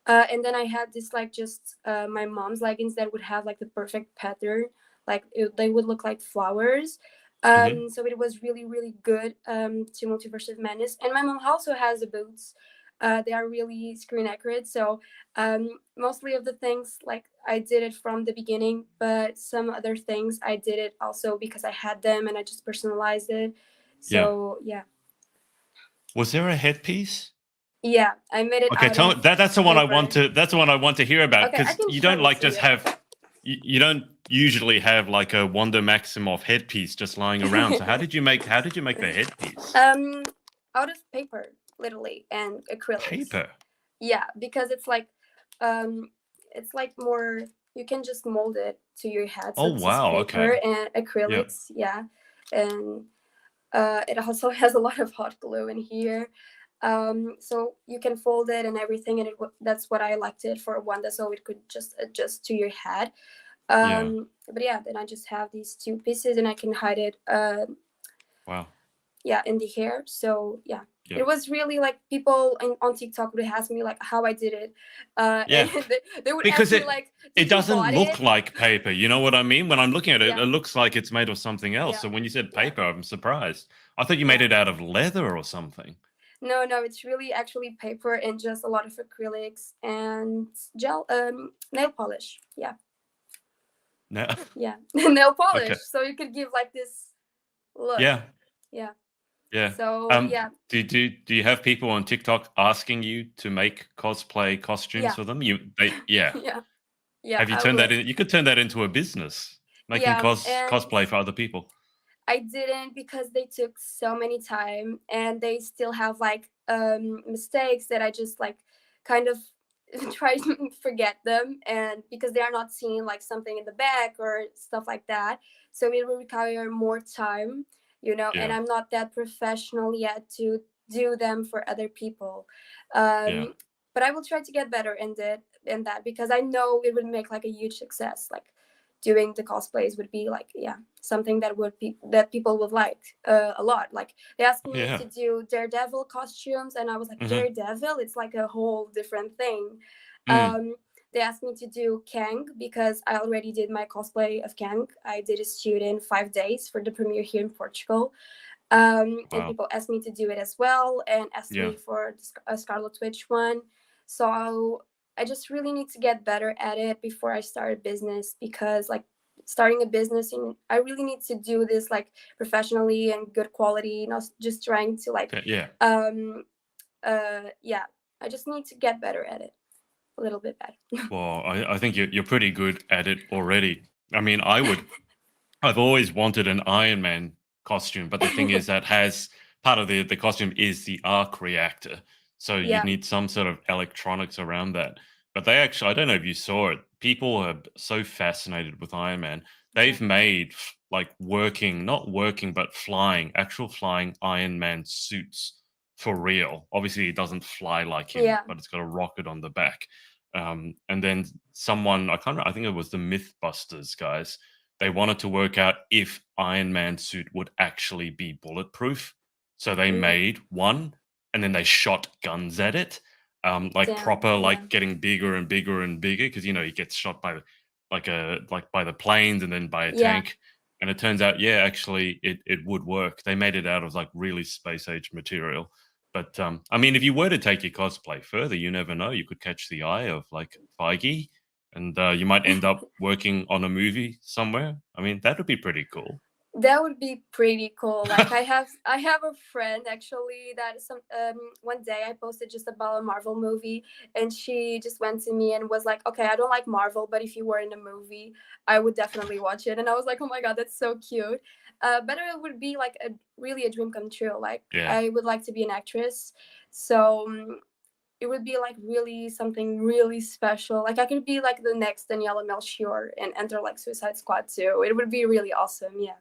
Speaker 1: And then I had this like just my mom's leggings that would have like the perfect pattern, like they would look like flowers.
Speaker 2: Hmm.
Speaker 1: So it was really really good to Multiverse of Madness. And my mom also has the boots. They are really screen accurate. So mostly of the things like I did it from the beginning, but some other things I did it also because I had them and I just personalized it.
Speaker 2: Yeah.
Speaker 1: So yeah,
Speaker 2: Was there a headpiece?
Speaker 1: yeah, I made it
Speaker 2: Okay,
Speaker 1: out
Speaker 2: tell me
Speaker 1: of
Speaker 2: that. That's the one I want
Speaker 1: paper.
Speaker 2: to. That's the one I want to hear about,
Speaker 1: Okay, I
Speaker 2: because
Speaker 1: can
Speaker 2: you don't
Speaker 1: show it
Speaker 2: like
Speaker 1: to
Speaker 2: just
Speaker 1: you.
Speaker 2: have. You don't usually have like a Wanda Maximoff headpiece just lying around. So how did you make? How did you make the headpiece?
Speaker 1: um, out of paper, literally, and acrylics.
Speaker 2: Paper.
Speaker 1: Yeah, because um, it's like more. You can just mold it to your head, so
Speaker 2: Oh
Speaker 1: it's just
Speaker 2: wow.
Speaker 1: paper
Speaker 2: Okay.
Speaker 1: and
Speaker 2: Yeah.
Speaker 1: acrylics. Yeah, and it also has a lot of hot glue in here. So you can fold it and everything, and that's what I liked it for Wanda, so it could just adjust to your head.
Speaker 2: Yeah.
Speaker 1: But yeah, then I just have these two pieces, and I can hide it.
Speaker 2: Wow.
Speaker 1: Yeah, in the hair. So yeah,
Speaker 2: Yeah.
Speaker 1: it was really like people on TikTok would ask me like how I did it, and
Speaker 2: Yeah.
Speaker 1: they would ask
Speaker 2: Because
Speaker 1: me like,
Speaker 2: it
Speaker 1: "Did you
Speaker 2: doesn't
Speaker 1: bought
Speaker 2: look
Speaker 1: it?"
Speaker 2: like paper. You know what I mean? When I'm looking at it,
Speaker 1: Yeah,
Speaker 2: it looks like it's made of something else.
Speaker 1: yeah,
Speaker 2: So when you said
Speaker 1: yeah,
Speaker 2: paper, I'm surprised. I thought you made
Speaker 1: yeah.
Speaker 2: it out of leather or something.
Speaker 1: No, no, it's really actually paper and just a lot of acrylics and gel, nail polish. Yeah,
Speaker 2: No.
Speaker 1: yeah, nail
Speaker 2: Okay.
Speaker 1: polish. So you could give like this look.
Speaker 2: Yeah.
Speaker 1: Yeah.
Speaker 2: Yeah.
Speaker 1: So yeah,
Speaker 2: Do you have people on TikTok asking you to make cosplay costumes
Speaker 1: yeah,
Speaker 2: for them? Yeah.
Speaker 1: yeah, yeah.
Speaker 2: Have you
Speaker 1: I
Speaker 2: turned that
Speaker 1: would.
Speaker 2: in? You could turn that into a business, making
Speaker 1: Yeah, and
Speaker 2: cosplay for other people.
Speaker 1: I didn't because they took so many time and they still have like mistakes that I just like kind of try to forget them, and because they are not seeing like something in the back or stuff like that, so it will require more time, and
Speaker 2: Yeah.
Speaker 1: I'm not that professional yet to do them for other people.
Speaker 2: Yeah.
Speaker 1: But I will try to get better in that, because I know it would make like a huge success. Like doing the cosplays would be like, yeah, something that people would like a lot. Like they asked me
Speaker 2: Yeah.
Speaker 1: to do Daredevil costumes, and I was like,
Speaker 2: Hmm.
Speaker 1: Daredevil, it's like a whole different thing.
Speaker 2: Mm.
Speaker 1: um they asked me to do Kang because I already did my cosplay of Kang. I did a shoot in 5 days for the premiere here in Portugal. And
Speaker 2: Wow.
Speaker 1: people asked me to do it as well, and asked
Speaker 2: Yeah.
Speaker 1: me for a Scarlet Witch one. So I just really need to get better at it before I start a business, because like starting a business, and I really need to do this like professionally and good quality, not just trying to like
Speaker 2: Yeah.
Speaker 1: um yeah, I just need to get better at it, a little bit better.
Speaker 2: Well, I think you're pretty good at it already. I mean, I've always wanted an Iron Man costume, but the thing is that has part of the costume is the arc reactor. So you
Speaker 1: Yeah,
Speaker 2: need some sort of electronics around that. But they actually, I don't know if you saw it. People are so fascinated with Iron Man.
Speaker 1: yeah,
Speaker 2: They've made like working, not working, but flying, actual flying Iron Man suits for real. Obviously, it doesn't fly like him,
Speaker 1: yeah,
Speaker 2: but it's got a rocket on the back. And then someone, I can't remember, I think it was the Mythbusters guys, they wanted to work out if Iron Man suit would actually be bulletproof. So they
Speaker 1: mm,
Speaker 2: made one and then they shot guns at it. Like
Speaker 1: damn,
Speaker 2: proper,
Speaker 1: yeah,
Speaker 2: like getting bigger and bigger and bigger because he gets shot by like by the planes and then by a
Speaker 1: yeah.
Speaker 2: tank. And it turns out, yeah, actually it would work. They made it out of like really space age material. But I mean, if you were to take your cosplay further, you never know. You could catch the eye of like Feige and you might end up working on a movie somewhere. I mean, that would be pretty cool.
Speaker 1: That would be pretty cool. Like I have a friend actually that some one day I posted just about a Marvel movie, and she just went to me and was like, "Okay, I don't like Marvel, but if you were in a movie, I would definitely watch it." And I was like, "Oh my god, that's so cute." But it would be like a really a dream come true. Like
Speaker 2: Yeah.
Speaker 1: I would like to be an actress, so it would be like really something really special. Like I could be like the next Daniela Melchior and enter like Suicide Squad too. It would be really awesome. Yeah.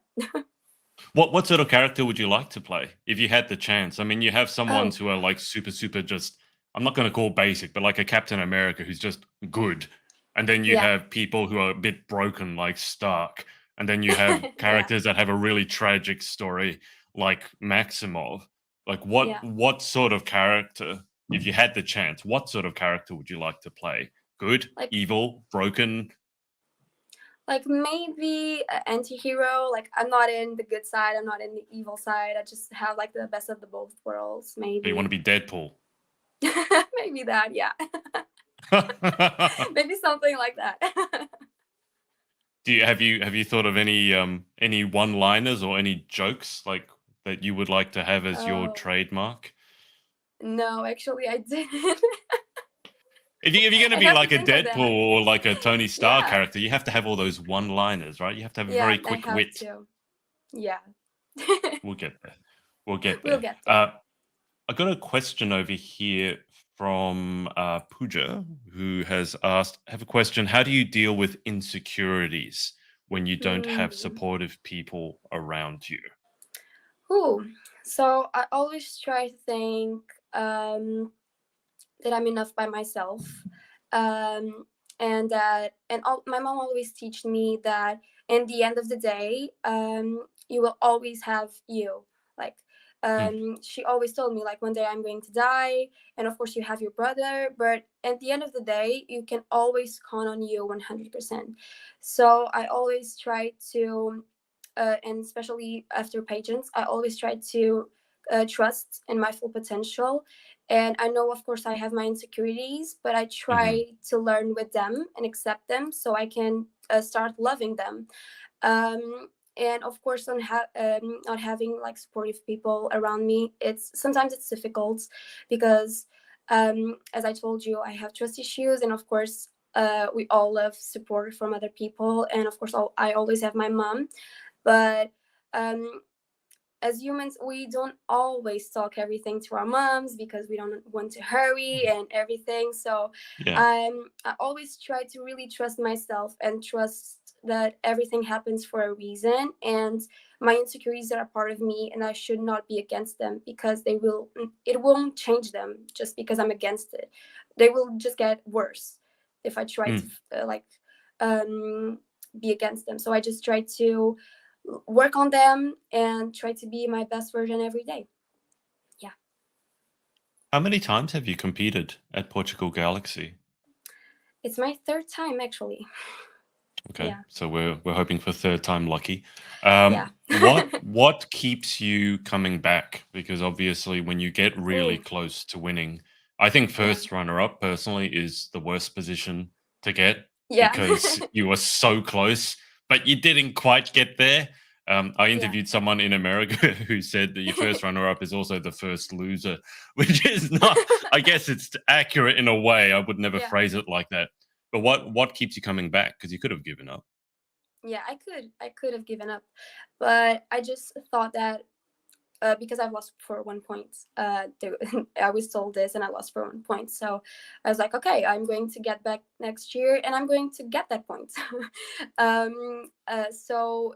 Speaker 2: What sort of character would you like to play if you had the chance? I mean, you have some
Speaker 1: Oh,
Speaker 2: ones who are like super just I'm not going to call basic, but like a Captain America who's just good. And then you
Speaker 1: yeah.
Speaker 2: have people who are a bit broken like Stark. And then you have
Speaker 1: Yeah.
Speaker 2: characters that have a really tragic story like Maximov. Like
Speaker 1: Yeah.
Speaker 2: what sort of character, if you had the chance, what sort of character would you like to play? Good,
Speaker 1: Like
Speaker 2: evil, broken?
Speaker 1: maybe an anti-hero. Like I'm not in the good side, I'm not in the evil side. I just have like the best of the both worlds,
Speaker 2: Do you want
Speaker 1: maybe.
Speaker 2: to be Deadpool?
Speaker 1: Maybe that, yeah. Maybe something like that.
Speaker 2: Do you have you thought of any one-liners or any jokes like that you would like to have as your
Speaker 1: Oh,
Speaker 2: trademark?
Speaker 1: no, actually I didn't.
Speaker 2: If you're
Speaker 1: I
Speaker 2: gonna be
Speaker 1: have to
Speaker 2: like a
Speaker 1: think of
Speaker 2: Deadpool
Speaker 1: that.
Speaker 2: or like a Tony Stark
Speaker 1: Yeah.
Speaker 2: character, you have to have all those one-liners, right? You have to have a
Speaker 1: Yeah,
Speaker 2: very
Speaker 1: I
Speaker 2: quick
Speaker 1: have
Speaker 2: wit.
Speaker 1: to. Yeah.
Speaker 2: We'll get there. We'll get
Speaker 1: We'll
Speaker 2: there.
Speaker 1: get there.
Speaker 2: I got a question over here from Pooja, who has asked, I have a question. How do you deal with insecurities when you don't have
Speaker 1: Hmm.
Speaker 2: supportive people around you?
Speaker 1: Ooh. So I always try to think that I'm enough by myself. Um, and that and my mom always teach me that in the end of the day, you will always have you. Like
Speaker 2: Hmm.
Speaker 1: she always told me like one day I'm going to die, and of course you have your brother, but at the end of the day you can always count on you 100%. So I always try to and especially after pageants, I always try to trust in my full potential. And I know, of course, I have my insecurities, but I
Speaker 2: Hmm.
Speaker 1: try to learn with them and accept them so I can start loving them. And of course, not having like supportive people around me, it's sometimes it's difficult because, as I told you, I have trust issues, and of course, we all love support from other people, and of course, I always have my mom, but um, as humans, we don't always talk everything to our moms because we don't want to hurry and everything. So
Speaker 2: Yeah.
Speaker 1: I always try to really trust myself and trust that everything happens for a reason. And my insecurities are a part of me, and I should not be against them because it won't change them just because I'm against it. They will just get worse if I try to
Speaker 2: Mm.
Speaker 1: um, be against them. So I just try to work on them and try to be my best version every day. Yeah.
Speaker 2: How many times have you competed at Portugal Galaxy?
Speaker 1: It's my third time actually.
Speaker 2: Okay,
Speaker 1: Yeah.
Speaker 2: so we're hoping for third time lucky.
Speaker 1: Yeah.
Speaker 2: What keeps you coming back? Because obviously, when you get really
Speaker 1: Ooh,
Speaker 2: close to winning, I think
Speaker 1: yeah.
Speaker 2: first runner up personally is the worst position to get
Speaker 1: Yeah.
Speaker 2: because you are so close. but you didn't quite get there. I
Speaker 1: Yeah.
Speaker 2: interviewed someone in America who said that your first runner-up is also the first loser, which is not. I guess it's accurate in a way. I would never
Speaker 1: Yeah.
Speaker 2: phrase it like that. But what keeps you coming back? Because you could have given up.
Speaker 1: Yeah, I could have given up, but I just thought that because I've lost for 1 point. I was told this and I lost for 1 point. So I was like, okay, I'm going to get back next year and I'm going to get that point. So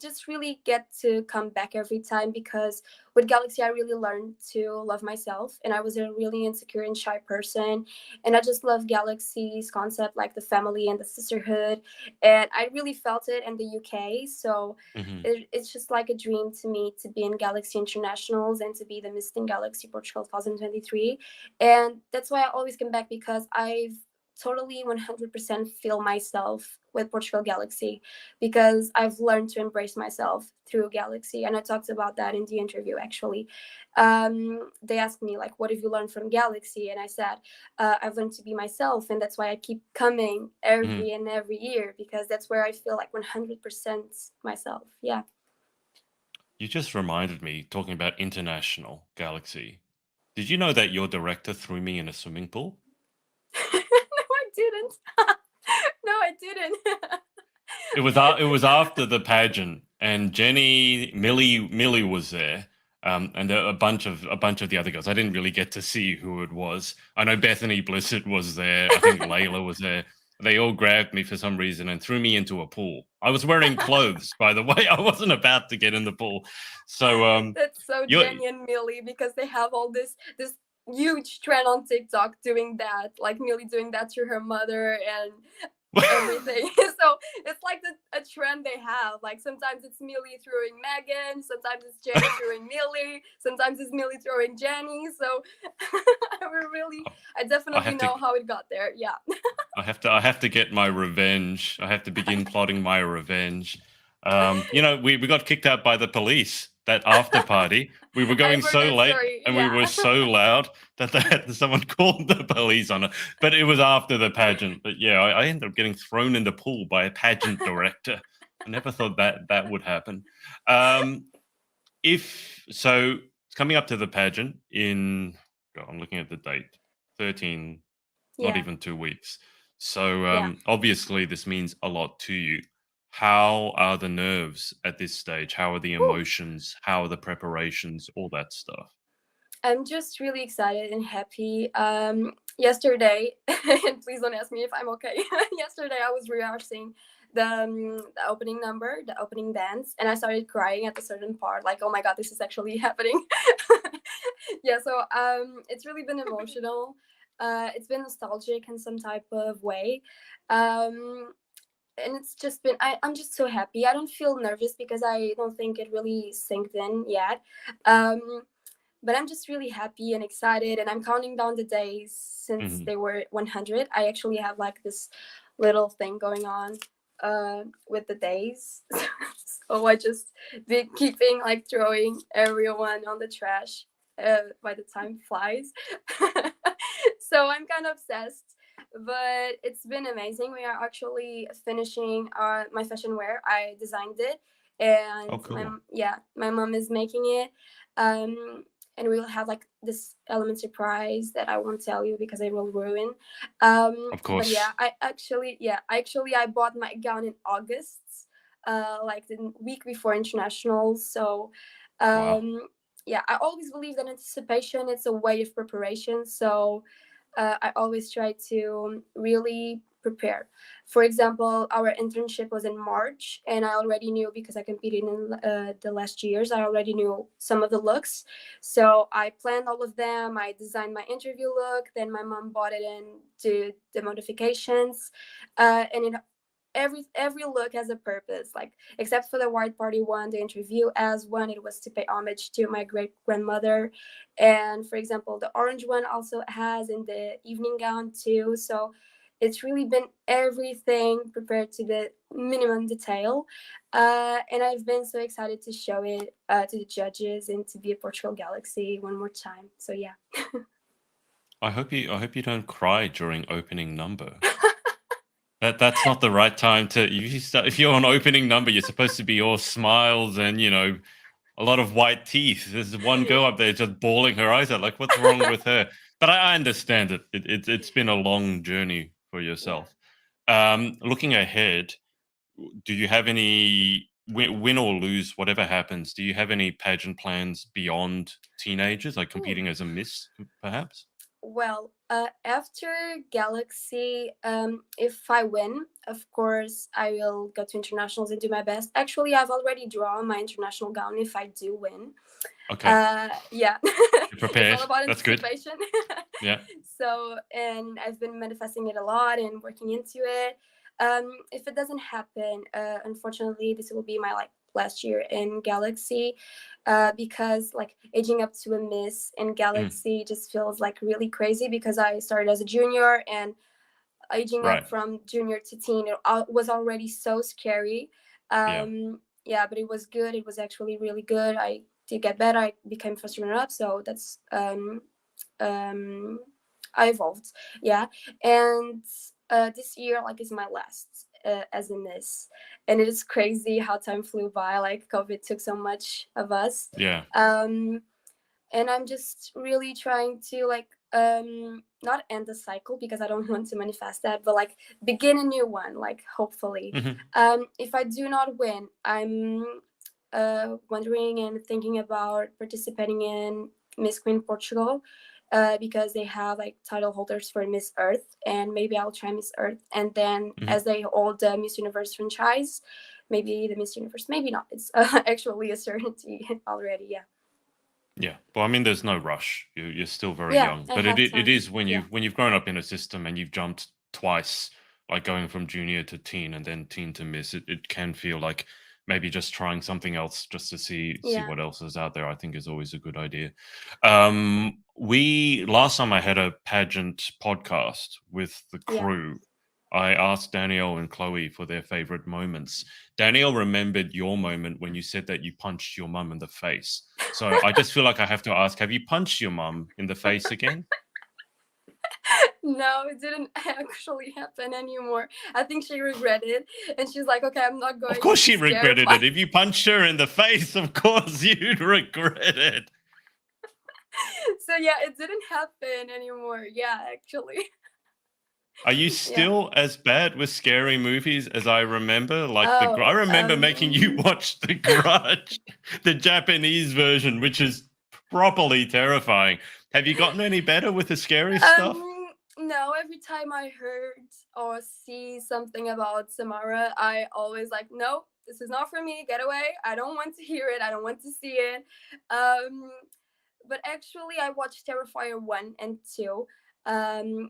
Speaker 1: just really get to come back every time because with Galaxy, I really learned to love myself. And I was a really insecure and shy person. And I just love Galaxy's concept, like the family and the sisterhood. And I really felt it in the UK. So
Speaker 2: Hmm.
Speaker 1: it's just like a dream to me to be in Galaxy Internationals and to be the Miss Teen Galaxy Portugal 2023. And that's why I always come back because I've totally 100% feel myself with Portugal Galaxy because I've learned to embrace myself through Galaxy. And I talked about that in the interview actually. They asked me, like, what have you learned from Galaxy? And I said, I've learned to be myself. And that's why I keep coming
Speaker 2: Hmm.
Speaker 1: every year because that's where I feel like 100% myself. Yeah.
Speaker 2: You just reminded me talking about international Galaxy. Did you know that your director threw me in a swimming pool?
Speaker 1: No, I didn't. No, I didn't.
Speaker 2: It was after the pageant, and Jenny Millie was there, and a bunch of the other girls. I didn't really get to see who it was. I know Bethany Blissett was there. I think Layla was there. They all grabbed me for some reason and threw me into a pool. I was wearing clothes, by the way. I wasn't about to get in the pool. So
Speaker 1: That's so
Speaker 2: you
Speaker 1: Jenny and Millie because they have all this huge trend on TikTok doing that, like Millie doing that to her mother and everything. So it's like a trend they have. Like sometimes it's Millie throwing Megan, sometimes it's Jenny throwing Millie, sometimes it's Millie throwing Jenny. So I
Speaker 2: I
Speaker 1: definitely
Speaker 2: have to
Speaker 1: know how it got there. Yeah.
Speaker 2: I have to get my revenge. I have to begin plotting my revenge. We got kicked out by the police that after party. We were
Speaker 1: I've
Speaker 2: going
Speaker 1: heard
Speaker 2: so
Speaker 1: that
Speaker 2: late
Speaker 1: story.
Speaker 2: and we
Speaker 1: Yeah.
Speaker 2: were so loud that someone called the police on it. But it was after the pageant. But yeah, I ended up getting thrown in the pool by a pageant director. I never thought that would happen. Um, if so, it's coming up to the pageant in. God, I'm looking at the date. 13, not
Speaker 1: Yeah.
Speaker 2: even 2 weeks. So
Speaker 1: Yeah.
Speaker 2: obviously, this means a lot to you. How are the nerves at this stage? How are the
Speaker 1: Whew.
Speaker 2: emotions? How are the preparations? All that stuff.
Speaker 1: I'm just really excited and happy. Yesterday, and please don't ask me if I'm okay. Yesterday, I was rehearsing the opening number, the opening dance, and I started crying at a certain part. Like, oh my god, this is actually happening. Yeah, so it's really been emotional. It's been nostalgic in some type of way. Um, and it's just been I'm just so happy. I don't feel nervous because I don't think it really sinked in yet. Um, but I'm just really happy and excited, and I'm counting down the days since
Speaker 2: Hmm.
Speaker 1: they were 100. I actually have like this little thing going on with the days. So I just be keeping like throwing everyone on the trash by the time flies. So I'm kind of obsessed, but it's been amazing. We are actually finishing my fashion wear. I designed it,
Speaker 2: Oh,
Speaker 1: and
Speaker 2: cool.
Speaker 1: my mom is making it. Um, and we'll have like this element surprise that I won't tell you because it will ruin.
Speaker 2: Of
Speaker 1: But
Speaker 2: course.
Speaker 1: I bought my gown in August, like the week before international. So,
Speaker 2: Wow.
Speaker 1: yeah, I always believe that anticipation it's a way of preparation. So, I always try to really prepare. For example, our internship was in March, and I already knew because I competed in the last years. I already knew some of the looks, so I planned all of them. I designed my interview look. Then my mom bought it in to the modifications, and every look has a purpose, like except for the white party one, the interview as one, it was to pay homage to my great grandmother. And for example, the orange one also has in the evening gown too. So it's really been everything prepared to the minimum detail. And I've been so excited to show it to the judges and to be a Portugal Galaxy one more time. So yeah.
Speaker 2: I hope you don't cry during opening number. That's not the right time to. If you're on opening number, you're supposed to be all smiles and a lot of white teeth. There's one girl up there just bawling her eyes out. Like, what's wrong with her? But I understand it. It's been a long journey for
Speaker 1: Yeah.
Speaker 2: yourself. Looking ahead, do you have any win or lose, whatever happens? Do you have any pageant plans beyond teenagers, like
Speaker 1: Ooh.
Speaker 2: competing as a miss, perhaps?
Speaker 1: Well, after Galaxy, if I win, of course, I will go to internationals and do my best. Actually, I've already drawn my international gown if I do win.
Speaker 2: Okay,
Speaker 1: Yeah,
Speaker 2: you
Speaker 1: it's all
Speaker 2: prepare.
Speaker 1: about
Speaker 2: That's good.
Speaker 1: anticipation.
Speaker 2: Yeah.
Speaker 1: So, and I've been manifesting it a lot and working into it. If it doesn't happen, unfortunately, this will be my like last year in Galaxy, because like aging up to a miss in
Speaker 2: Mm,
Speaker 1: Galaxy just feels like really crazy because I started as a junior and aging up
Speaker 2: right.
Speaker 1: from junior to teen it was already so scary.
Speaker 2: Yeah.
Speaker 1: Yeah, but it was good. It was actually really good. I did get better. I became first runner up, so that's um I evolved. Yeah, and this year like is my last as in this, and it is crazy how time flew by. Like COVID took so much of us.
Speaker 2: Yeah.
Speaker 1: um and I'm just really trying to like not end the cycle because I don't want to manifest that, but like begin a new one, like hopefully.
Speaker 2: Hmm.
Speaker 1: If I do not win, I'm wondering and thinking about participating in Miss Queen Portugal, because they have like title holders for Miss Earth, and maybe I'll try Miss Earth, and then
Speaker 2: Hmm.
Speaker 1: as they hold the Miss Universe franchise, maybe the Miss Universe, maybe not. It's actually a certainty already. Yeah.
Speaker 2: Yeah. Well, I mean, there's no rush. You're still very
Speaker 1: Yeah,
Speaker 2: young,
Speaker 1: I
Speaker 2: but
Speaker 1: have
Speaker 2: it
Speaker 1: time.
Speaker 2: is when
Speaker 1: Yeah.
Speaker 2: you've grown up in a system and you've jumped twice, like going from junior to teen and then teen to miss. It can feel like maybe just trying something else just to see
Speaker 1: Yeah.
Speaker 2: what else is out there. I think is always a good idea. We last time I had a pageant podcast with the
Speaker 1: Yeah.
Speaker 2: crew. I asked Danielle and Chloe for their favorite moments. Danielle remembered your moment when you said that you punched your mum in the face. So I just feel like I have to ask, have you punched your mum in the face again?
Speaker 1: No, it didn't actually happen anymore. I think she regretted, and she's like, "Okay, I'm not
Speaker 2: Of
Speaker 1: going
Speaker 2: course
Speaker 1: to
Speaker 2: she
Speaker 1: scare
Speaker 2: regretted
Speaker 1: my."
Speaker 2: it. If you punched her in the face, of course you'd regret it.
Speaker 1: So yeah, it didn't happen anymore. Yeah, actually.
Speaker 2: Are you
Speaker 1: Yeah.
Speaker 2: still as bad with scary movies as I remember? Like I
Speaker 1: Oh,
Speaker 2: remember making you watch The Grudge, the Japanese version, which is properly terrifying. Have you gotten any better with the scary stuff?
Speaker 1: no. Every time I heard or see something about Samara, I always like, no, this is not for me. Get away. I don't want to hear it. I don't want to see it. Um, but actually I watched Terrifier 1 and 2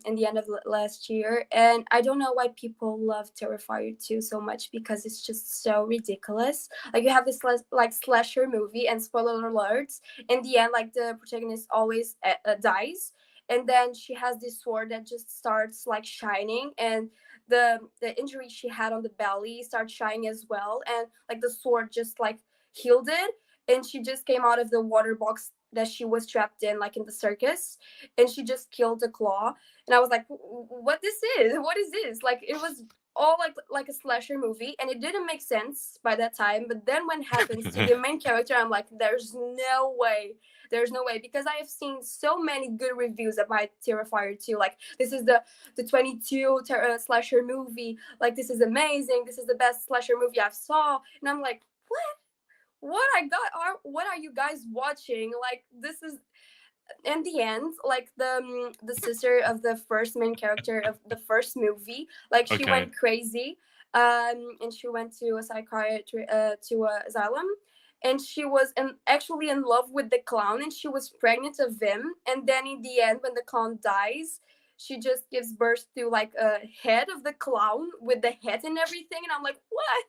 Speaker 1: in the end of last year, and I don't know why people love Terrifier 2 so much because it's just so ridiculous. Like you have this like slasher movie, and spoiler alerts, in the end like the protagonist always dies, and then she has this sword that just starts like shining, and the injury she had on the belly starts shining as well, and like the sword just like healed it, and she just came out of the water box that she was trapped in like in the circus, and she just killed a claw, and I was like, what is this, like it was all like a slasher movie, and it didn't make sense by that time, but then when it happens to the main character, I'm like, there's no way, because I have seen so many good reviews about Terrifier 2, like this is the 22 slasher movie, like this is amazing, this is the best slasher movie I've saw, and I'm like, what are you guys watching, like this is, in the end, like the sister of the first main character of the first movie, like she
Speaker 2: Okay.
Speaker 1: went crazy, and she went to a psychiatry, to a asylum, and she was actually in love with the clown, and she was pregnant of him, and then in the end when the clown dies, she just gives birth to like a head of the clown with the head and everything, and I'm like, what?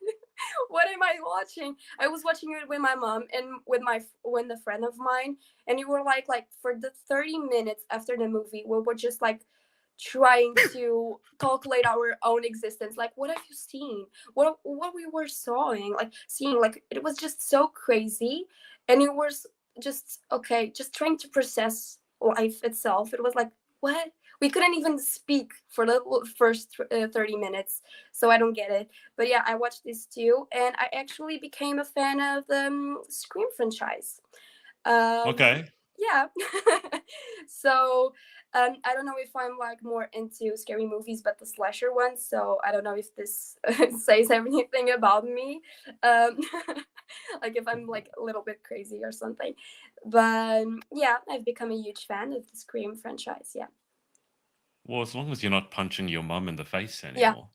Speaker 1: What am I watching? I was watching it with my mom and with a friend of mine, and you were like for the 30 minutes after the movie, we were just like trying to calculate our own existence. Like, what have you seen? What we were seeing? Like, it was just so crazy, and it was just okay, just trying to process life itself. It was like, what? We couldn't even speak for the first 30 minutes, so I don't get it. But yeah, I watched this too, and I actually became a fan of the Scream franchise. um
Speaker 2: Okay.
Speaker 1: yeah. So I don't know if I'm like more into scary movies, but the slasher ones, so I don't know if this says everything about me. um like if I'm like a little bit crazy or something. But yeah, I've become a huge fan of the Scream franchise. Yeah.
Speaker 2: Well, as long as you're not punching your mum in the face
Speaker 1: Yeah.
Speaker 2: anymore.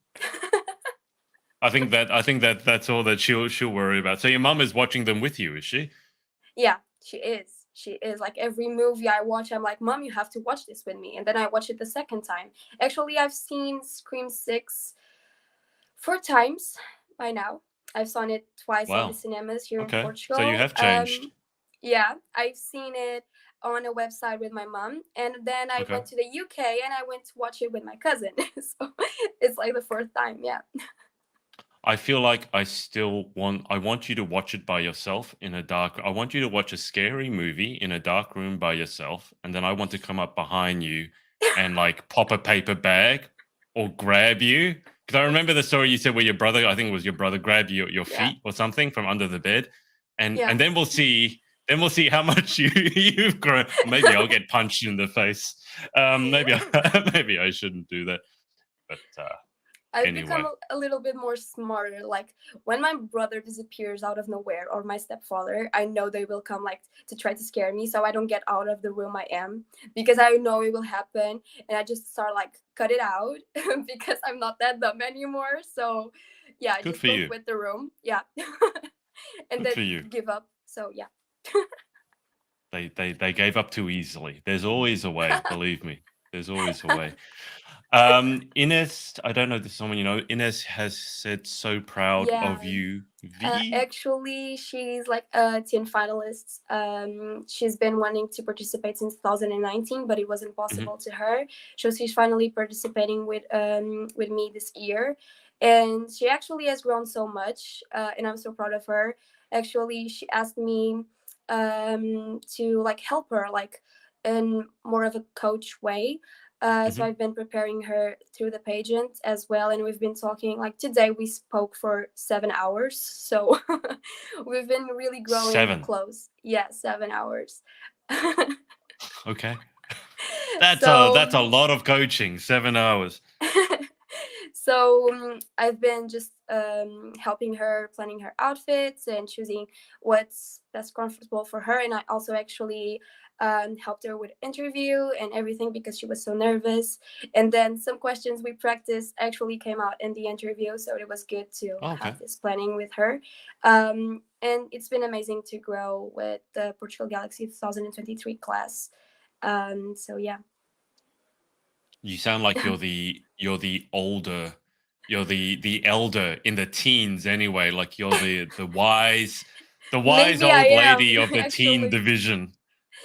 Speaker 2: I think that that's all that she'll worry about. So your mum is watching them with you, is she?
Speaker 1: Yeah, she is. She is. Like every movie I watch, I'm like, Mom, you have to watch this with me. And then I watch it the second time. Actually, I've seen Scream 6 4 times by now. I've seen it twice in the
Speaker 2: Wow.
Speaker 1: cinemas here in
Speaker 2: Okay. So you
Speaker 1: Portugal.
Speaker 2: have changed.
Speaker 1: Yeah, I've seen it on a website with my mom, and then I
Speaker 2: Okay.
Speaker 1: went to the UK and I went to watch it with my cousin. So it's like the fourth time. Yeah.
Speaker 2: I feel like I want you to watch it by yourself in a dark I want you to watch a scary movie in a dark room by yourself, and then I want to come up behind you and, like, pop a paper bag or grab you. Because I remember the story you said where your brother, I think it was your brother, grabbed your
Speaker 1: Yeah.
Speaker 2: feet or something from under the bed,
Speaker 1: Yeah.
Speaker 2: and then we'll see how much you've grown. Maybe I'll get punched in the face. Maybe maybe I shouldn't do that, but,
Speaker 1: I've become
Speaker 2: anyway.
Speaker 1: a little bit more smarter. Like when my brother disappears out of nowhere or my stepfather, I know they will come like to try to scare me. So I don't get out of the room I am because I know it will happen. And I just start like cut it out because I'm not that dumb anymore. So yeah, I
Speaker 2: Good
Speaker 1: just
Speaker 2: for
Speaker 1: go
Speaker 2: you.
Speaker 1: quit the room. Yeah. And
Speaker 2: Good
Speaker 1: then
Speaker 2: for you.
Speaker 1: give up. So yeah.
Speaker 2: They gave up too easily. There's always a way, believe me. There's always a way. Ines, I don't know if this is someone you know. Ines has said so proud
Speaker 1: Yeah.
Speaker 2: of you. V.
Speaker 1: Actually, she's like a teen finalist. She's been wanting to participate since 2019, but it wasn't
Speaker 2: Mhm.
Speaker 1: possible to her. So she's finally participating with me this year, and she actually has grown so much, and I'm so proud of her. Actually, she asked me to like help her like in more of a coach way. So
Speaker 2: Mhm.
Speaker 1: I've been preparing her through the pageant as well, and we've been talking. Like today, we spoke for 7 hours, so we've been really growing
Speaker 2: 7.
Speaker 1: close. Yeah, 7 hours.
Speaker 2: Okay. That's a
Speaker 1: So
Speaker 2: lot of coaching, 7 hours.
Speaker 1: so I've been just helping her planning her outfits and choosing what's best comfortable for her. And I also actually helped her with interview and everything because she was so nervous. And then some questions we practiced actually came out in the interview, so it was good to
Speaker 2: Oh, okay.
Speaker 1: have this planning with her. And it's been amazing to grow with the Portugal Galaxy 2023 class. So yeah.
Speaker 2: You sound like you're the elder in the teens anyway, like you're the wise
Speaker 1: Maybe I
Speaker 2: old
Speaker 1: am
Speaker 2: lady of the teen
Speaker 1: actually.
Speaker 2: division.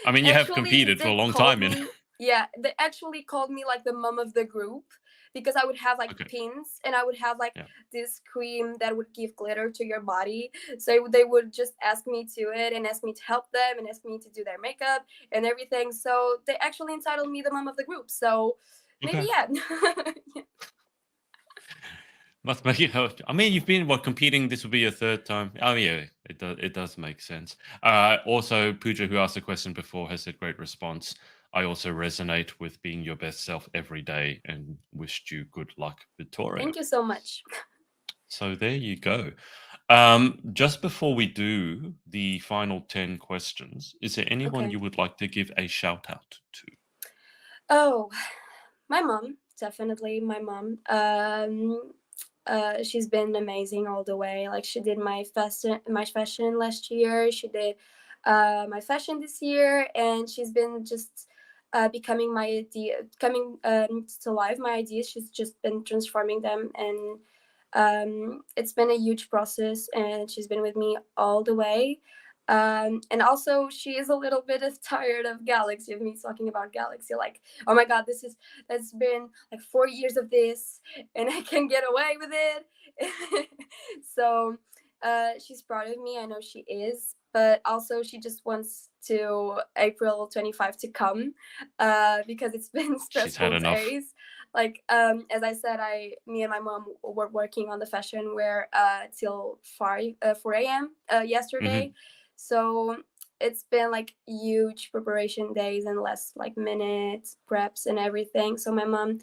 Speaker 2: I mean, you have
Speaker 1: Actually,
Speaker 2: competed for a
Speaker 1: they
Speaker 2: long
Speaker 1: called
Speaker 2: time in.
Speaker 1: me. Yeah, they actually called me like the mom of the group because I would have like
Speaker 2: Okay.
Speaker 1: pins and I would have like
Speaker 2: Yeah.
Speaker 1: this cream that would give glitter to your body. So they would just ask me to it and ask me to help them and ask me to do their makeup and everything. So they actually entitled me the mom of the group. So maybe
Speaker 2: Okay.
Speaker 1: yeah.
Speaker 2: Must make it hurt. I mean, you've been competing. This will be your third time. Oh yeah, it does make sense. Also, Pooja, who asked the question before, has said great response. I also resonate with being your best self every day, and wished you good luck, Victoria.
Speaker 1: Thank you so much.
Speaker 2: So there you go. Just before we do the final 10 questions, is there anyone
Speaker 1: Okay.
Speaker 2: you would like to give a shout out to?
Speaker 1: Oh, my mom, definitely my mom. She's been amazing all the way. Like she did my fashion last year. She did my fashion this year, and she's been just becoming my idea, coming to life. My ideas. She's just been transforming them, and it's been a huge process. And she's been with me all the way. And also, she is a little bit tired of Galaxy, of me talking about Galaxy. Like, oh my God, that's been like 4 years of this, and I can get away with it. So she's proud of me. I know she is, but also she just wants to April 25 to come, because it's been
Speaker 2: She's had
Speaker 1: stressful
Speaker 2: enough.
Speaker 1: days. Like, as I said, me and my mom were working on the fashion wear till 4 a.m.
Speaker 2: Hmm.
Speaker 1: Yesterday, so it's been like huge preparation days and last like minute preps and everything. So my mom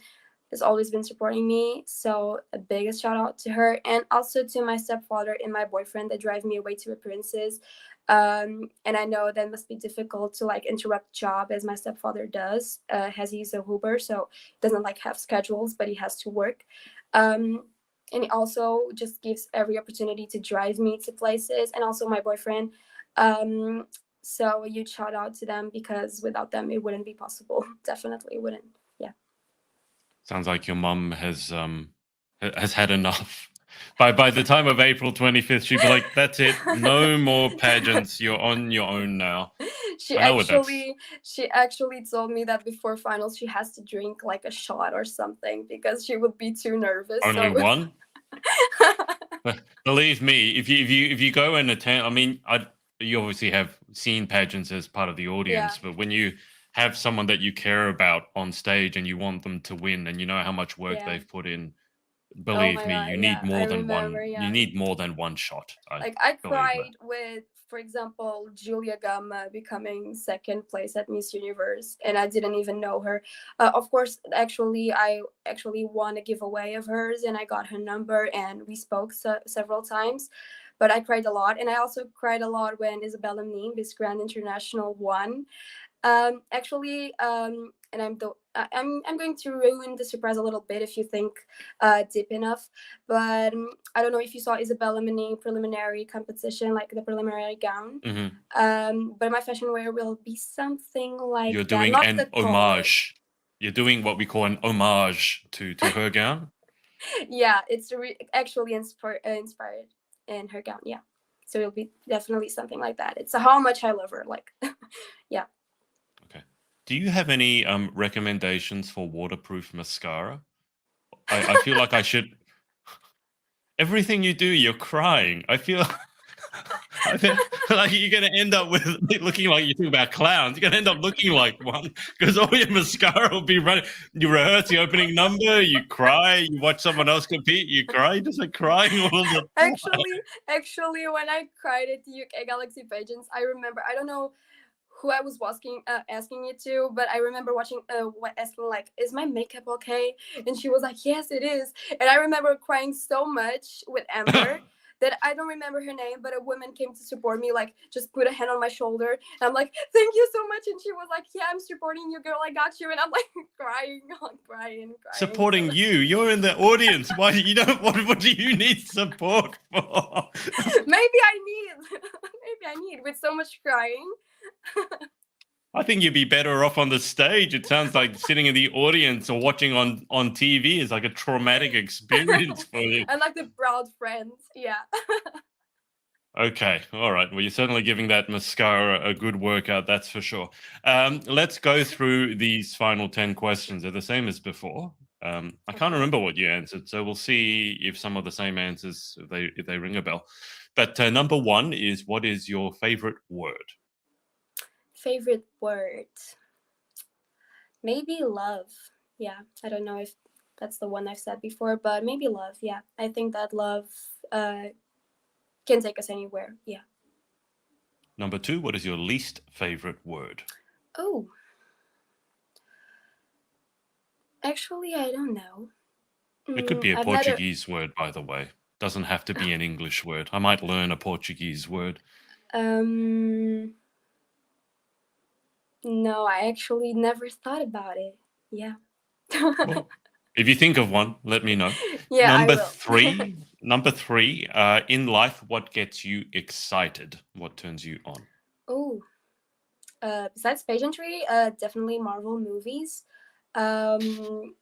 Speaker 1: has always been supporting me. So a biggest shout out to her, and also to my stepfather and my boyfriend that drive me away to appearances. And I know that must be difficult to like interrupt job as my stepfather does, as he's a Uber, so he doesn't like have schedules, but he has to work. And he also just gives every opportunity to drive me to places, and also my boyfriend. So a huge shout out to them, because without them it wouldn't be possible. Definitely wouldn't. Yeah.
Speaker 2: Sounds like your mum has had enough. By the time of April 25th, she'd be like, "That's it. No more pageants. You're on your own now."
Speaker 1: she
Speaker 2: I know what that's.
Speaker 1: actually she actually told me that before finals she has to drink like a shot or something because she would be too nervous.
Speaker 2: Only
Speaker 1: So
Speaker 2: one. Believe me, if you go and attend, I mean, you obviously have seen pageants as part of the
Speaker 1: yeah.
Speaker 2: audience, but when you have someone that you care about on stage and you want them to win, and you know how much work
Speaker 1: Yeah.
Speaker 2: they've put in,
Speaker 1: Oh
Speaker 2: believe
Speaker 1: my
Speaker 2: me,
Speaker 1: god.
Speaker 2: you need
Speaker 1: Yeah, I
Speaker 2: more than one.
Speaker 1: remember.
Speaker 2: You
Speaker 1: Yeah.
Speaker 2: need more than one shot. I
Speaker 1: Like I
Speaker 2: believe me.
Speaker 1: cried with, for example, Julia Gama becoming second place at Miss Universe, and I didn't even know her. Of course, actually, I actually won a giveaway of hers, and I got her number, and we spoke several times. But I cried a lot, and I also cried a lot when Isabella Nim, Miss Grand International, won. Actually, and I'm going to ruin the surprise a little bit if you think deep enough, but I don't know if you saw Isabella Mini preliminary competition, like the preliminary gown.
Speaker 2: Hmm.
Speaker 1: But my fashion wear will be something
Speaker 2: You're
Speaker 1: like that,
Speaker 2: doing
Speaker 1: not
Speaker 2: an
Speaker 1: the color.
Speaker 2: homage. You're doing what we call an homage to her gown.
Speaker 1: Yeah, it's actually inspired in her gown. Yeah, so it'll be definitely something like that. It's how much I love her. Like, yeah.
Speaker 2: Okay. Do you have any recommendations for waterproof mascara? I feel like I should. Everything you do, you're crying. I feel. I feel like you're gonna end up with looking like you talk about clowns. You're gonna end up looking like one because all your mascara will be running. You rehearse the opening number, you cry. You watch someone else compete, you cry. You're just like crying all the time.
Speaker 1: Actually, when I cried at the UK Galaxy pageants, I remember, I don't know who I was asking it to, but I remember watching asking like, "Is my makeup okay?" And she was like, "Yes, it is." And I remember crying so much with Amber that I don't remember her name, but a woman came to support me, like just put a hand on my shoulder, and I'm like, "Thank you so much." And she was like, "Yeah, I'm supporting you, girl. I got you." And I'm like crying, like crying. So
Speaker 2: Supporting you. You're in the audience. Why you don't? What do you need support for?
Speaker 1: maybe I need, maybe I need with so much crying.
Speaker 2: I think you'd be better off on the stage. It sounds like sitting in the audience or watching on TV is like a traumatic experience for you.
Speaker 1: And like the proud friends, yeah.
Speaker 2: Okay, all right. Well, you're certainly giving that mascara a good workout, that's for sure. Let's go through these final 10 questions. They're the same as before. I can't
Speaker 1: Okay.
Speaker 2: remember what you answered, so we'll see if some of the same answers, if they ring a bell. But number one is, what is your favorite word?
Speaker 1: Favorite word? Maybe love. Yeah, I don't know if that's the one I've said before, but maybe love. Yeah, I think that love uh, can take us anywhere. Yeah.
Speaker 2: Number two, what is your least favorite word?
Speaker 1: Oh, actually, I don't know.
Speaker 2: It could be a
Speaker 1: I've never.
Speaker 2: Portuguese word, by the way. Doesn't have to be an English word. I might learn a Portuguese word.
Speaker 1: Um. No, I actually never thought about it. Yeah.
Speaker 2: Well, if you think of one, let me know.
Speaker 1: Yeah, I
Speaker 2: Number
Speaker 1: will.
Speaker 2: three, number three, in life, what gets you excited? What turns you on?
Speaker 1: Oh, besides pageantry, definitely Marvel movies. Um,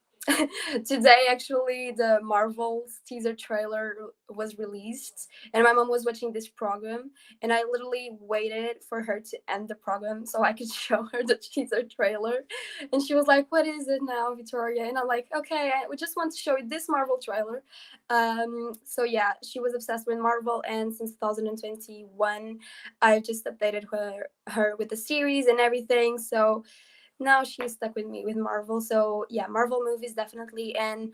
Speaker 1: Today, actually, the Marvel's teaser trailer was released, and my mom was watching this program, and I literally waited for her to end the program so I could show her the teaser trailer. And she was like, "What is it now, Victoria?" And I'm like, "Okay, we just want to show you this Marvel trailer." So yeah, she was obsessed with Marvel, and since 2021, I've just updated her with the series and everything. So now she's stuck with me with Marvel. So yeah, Marvel movies definitely, and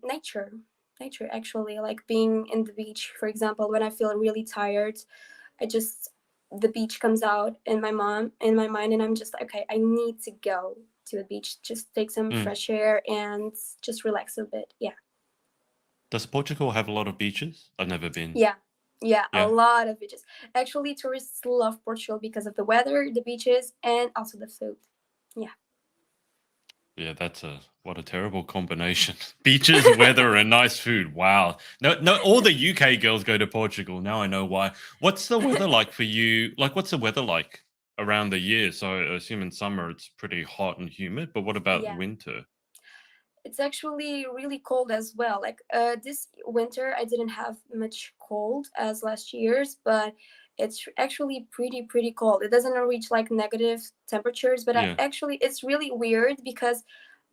Speaker 1: nature, nature actually, like being in the beach, for example. When I feel really tired, I just the beach comes out in my mind, and I'm just like, okay, I need to go to the beach, just take some
Speaker 2: Mm.
Speaker 1: fresh air and just relax a bit. Yeah,
Speaker 2: Does Portugal have a lot of beaches? I've never been.
Speaker 1: yeah. Yeah, a
Speaker 2: Yeah.
Speaker 1: lot of beaches. Actually, tourists love Portugal because of the weather, the beaches, and also the food. Yeah.
Speaker 2: Yeah, that's a what a terrible combination. Beaches, weather, and nice food. Wow. No, no, all the UK girls go to Portugal. Now I know why. What's the weather like for you? Like, what's the weather like around the year? So I assume in summer it's pretty hot and humid, but what about
Speaker 1: Yeah.
Speaker 2: winter?
Speaker 1: It's actually really cold as well. Like this winter, I didn't have much cold as last year's, but it's actually pretty cold. It doesn't reach like negative temperatures, but
Speaker 2: Yeah,
Speaker 1: it's really weird because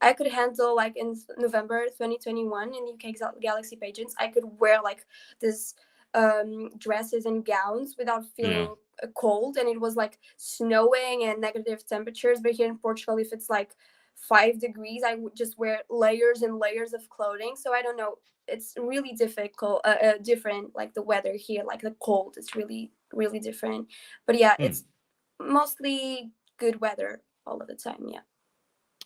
Speaker 1: I could handle like in November 2021 in UK Galaxy pageants, I could wear like this dresses and gowns without
Speaker 2: yeah.
Speaker 1: feeling cold, and it was like snowing and negative temperatures. But here in Portugal, if it's like 5 degrees, I would just wear layers and layers of clothing. So I don't know, it's really difficult, different, like the weather here, like the cold is really different. But yeah,
Speaker 2: Hmm.
Speaker 1: it's mostly good weather all of the time. Yeah.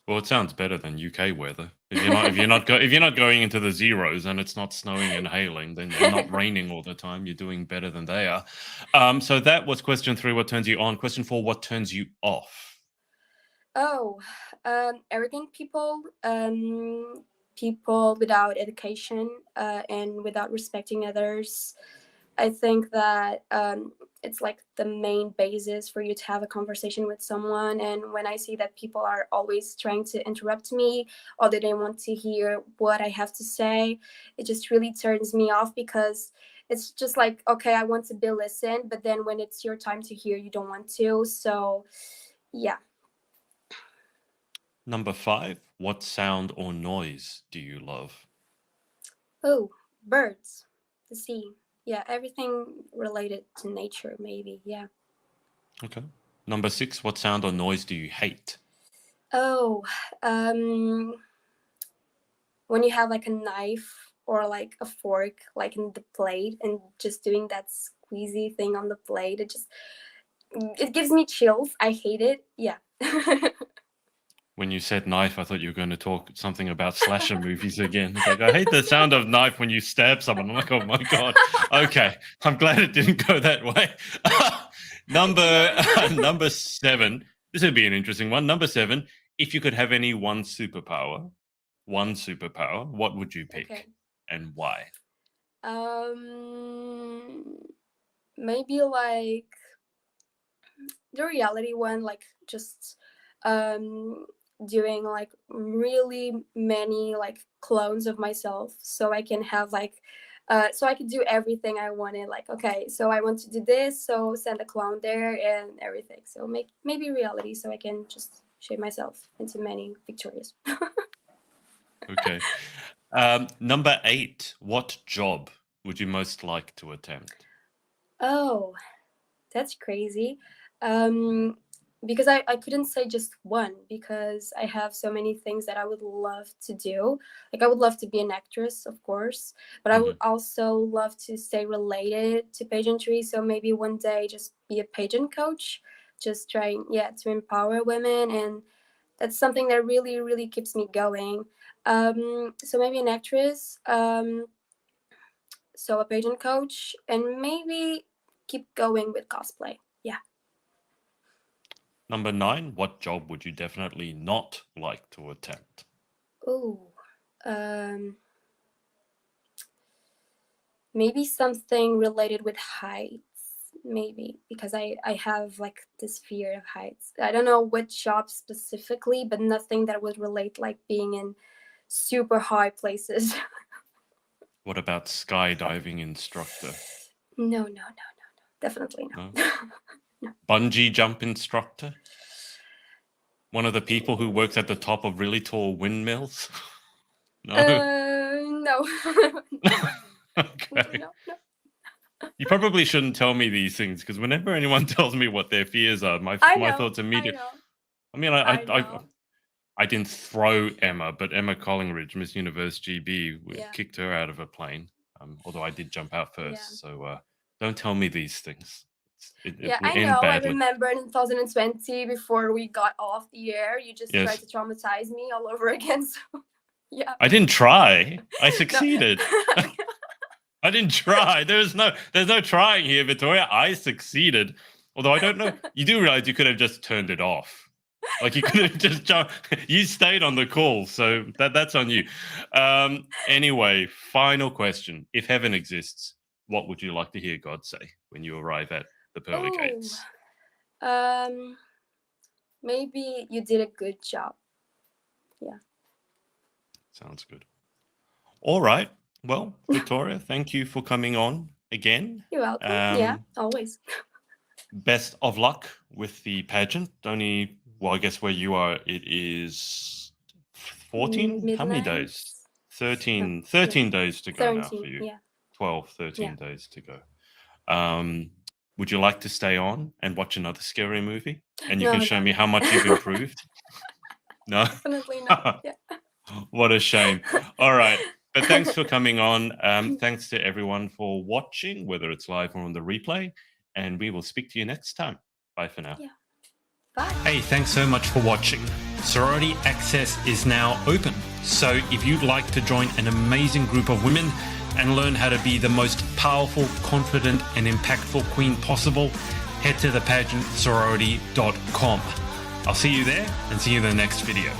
Speaker 2: Well, it sounds better than UK weather. If you're not going into the zeros and it's not snowing and hailing, then and not raining all the time, you're doing better than they are. So that was question 3. What turns you on? Question 4. What turns you off?
Speaker 1: Oh, arrogant people, people without education, and without respecting others. I think that it's like the main basis for you to have a conversation with someone. And when I see that people are always trying to interrupt me, or they don't want to hear what I have to say, it just really turns me off, because it's just like, okay, I want to be listened, but then when it's your time to hear, you don't want to. So, yeah.
Speaker 2: Number 5. What sound or noise do you love?
Speaker 1: Oh, birds, the sea. Yeah, everything related to nature, maybe. Yeah.
Speaker 2: Okay. Number 6. What sound or noise do you hate?
Speaker 1: Oh, um, when you have like a knife or like a fork, like in the plate, and just doing that squeezy thing on the plate, it gives me chills. I hate it. Yeah.
Speaker 2: When you said knife, I thought you were going to talk something about slasher movies again. It's like, I hate the sound of knife when you stab someone. I'm like, oh my God. Okay. I'm glad it didn't go that way. number number 7. This would be an interesting one. Number 7. If you could have any one superpower, what would you
Speaker 1: Okay.
Speaker 2: pick and why?
Speaker 1: Um, maybe like the reality one, like just um doing like really many like clones of myself, so I can have like so I could do everything I wanted. Like, okay, so I want to do this, so send a clone there and everything. So make maybe reality, so I can just shape myself into many Victorias.
Speaker 2: Okay. Number 8. What job would you most like to attempt?
Speaker 1: Oh, that's crazy. Um, because I couldn't say just one, because I have so many things that I would love to do. Like, I would love to be an actress, of course, but I would
Speaker 2: Mhm.
Speaker 1: also love to stay related to pageantry. So maybe one day just be a pageant coach, just trying, yeah, to empower women. And that's something that really keeps me going. So maybe an actress, so a pageant coach, and maybe keep going with cosplay. Yeah.
Speaker 2: Number 9, what job would you definitely not like to attempt?
Speaker 1: Oh, um, maybe something related with heights. maybe because I have like this fear of heights. I don't know which job specifically, but nothing that would relate like being in super high places.
Speaker 2: What about skydiving instructor?
Speaker 1: No, definitely
Speaker 2: No.
Speaker 1: no.
Speaker 2: Bungee jump instructor? One of the people who works at the top of really tall windmills? No.
Speaker 1: No.
Speaker 2: Okay.
Speaker 1: No.
Speaker 2: You probably shouldn't tell me these things because whenever anyone tells me what their fears are, my
Speaker 1: I
Speaker 2: my
Speaker 1: know.
Speaker 2: thoughts immediately.
Speaker 1: I know.
Speaker 2: I mean,
Speaker 1: I know.
Speaker 2: I didn't throw Emma, but Emma Collingridge, Miss Universe GB,
Speaker 1: Yeah.
Speaker 2: kicked her out of a plane. Although I did jump out first,
Speaker 1: Yeah.
Speaker 2: so don't tell me these things. It
Speaker 1: Yeah,
Speaker 2: will
Speaker 1: I
Speaker 2: end
Speaker 1: know. I
Speaker 2: badly.
Speaker 1: remember in 2020, before we got off the air, you just tried
Speaker 2: Yes,
Speaker 1: to traumatize me all over again. So, yeah.
Speaker 2: I didn't try. I
Speaker 1: No.
Speaker 2: succeeded. I didn't try. There's no trying here, Victoria. I succeeded. Although I don't know. You do realize you could have just turned it off. Like you could have just jumped. You stayed on the call, so that's on you. Anyway, final question: if heaven exists, what would you like to hear God say when you arrive at the pearly gates?
Speaker 1: Maybe you did a good job. Yeah.
Speaker 2: Sounds good. All right. Well, Victoria, thank you for coming on again.
Speaker 1: You're welcome. Yeah, always.
Speaker 2: Best of luck with the pageant. Only, well, I guess where you are, it is 14? How many days? 13 days to go now for you.
Speaker 1: Yeah.
Speaker 2: 12, 13 days to go. Would you like to stay on and watch another scary movie? And you can show me how much you've improved? No?
Speaker 1: Definitely not. Yeah.
Speaker 2: What a shame. All right. But thanks for coming on. Thanks to everyone for watching, whether it's live or on the replay. And we will speak to you next time. Bye for now.
Speaker 1: Yeah. Bye.
Speaker 2: Hey, thanks so much for watching. Sorority Access is now open. So if you'd like to join an amazing group of women and learn how to be the most powerful, confident, and impactful queen possible, head to thepageantsorority.com. I'll see you there and see you in the next video.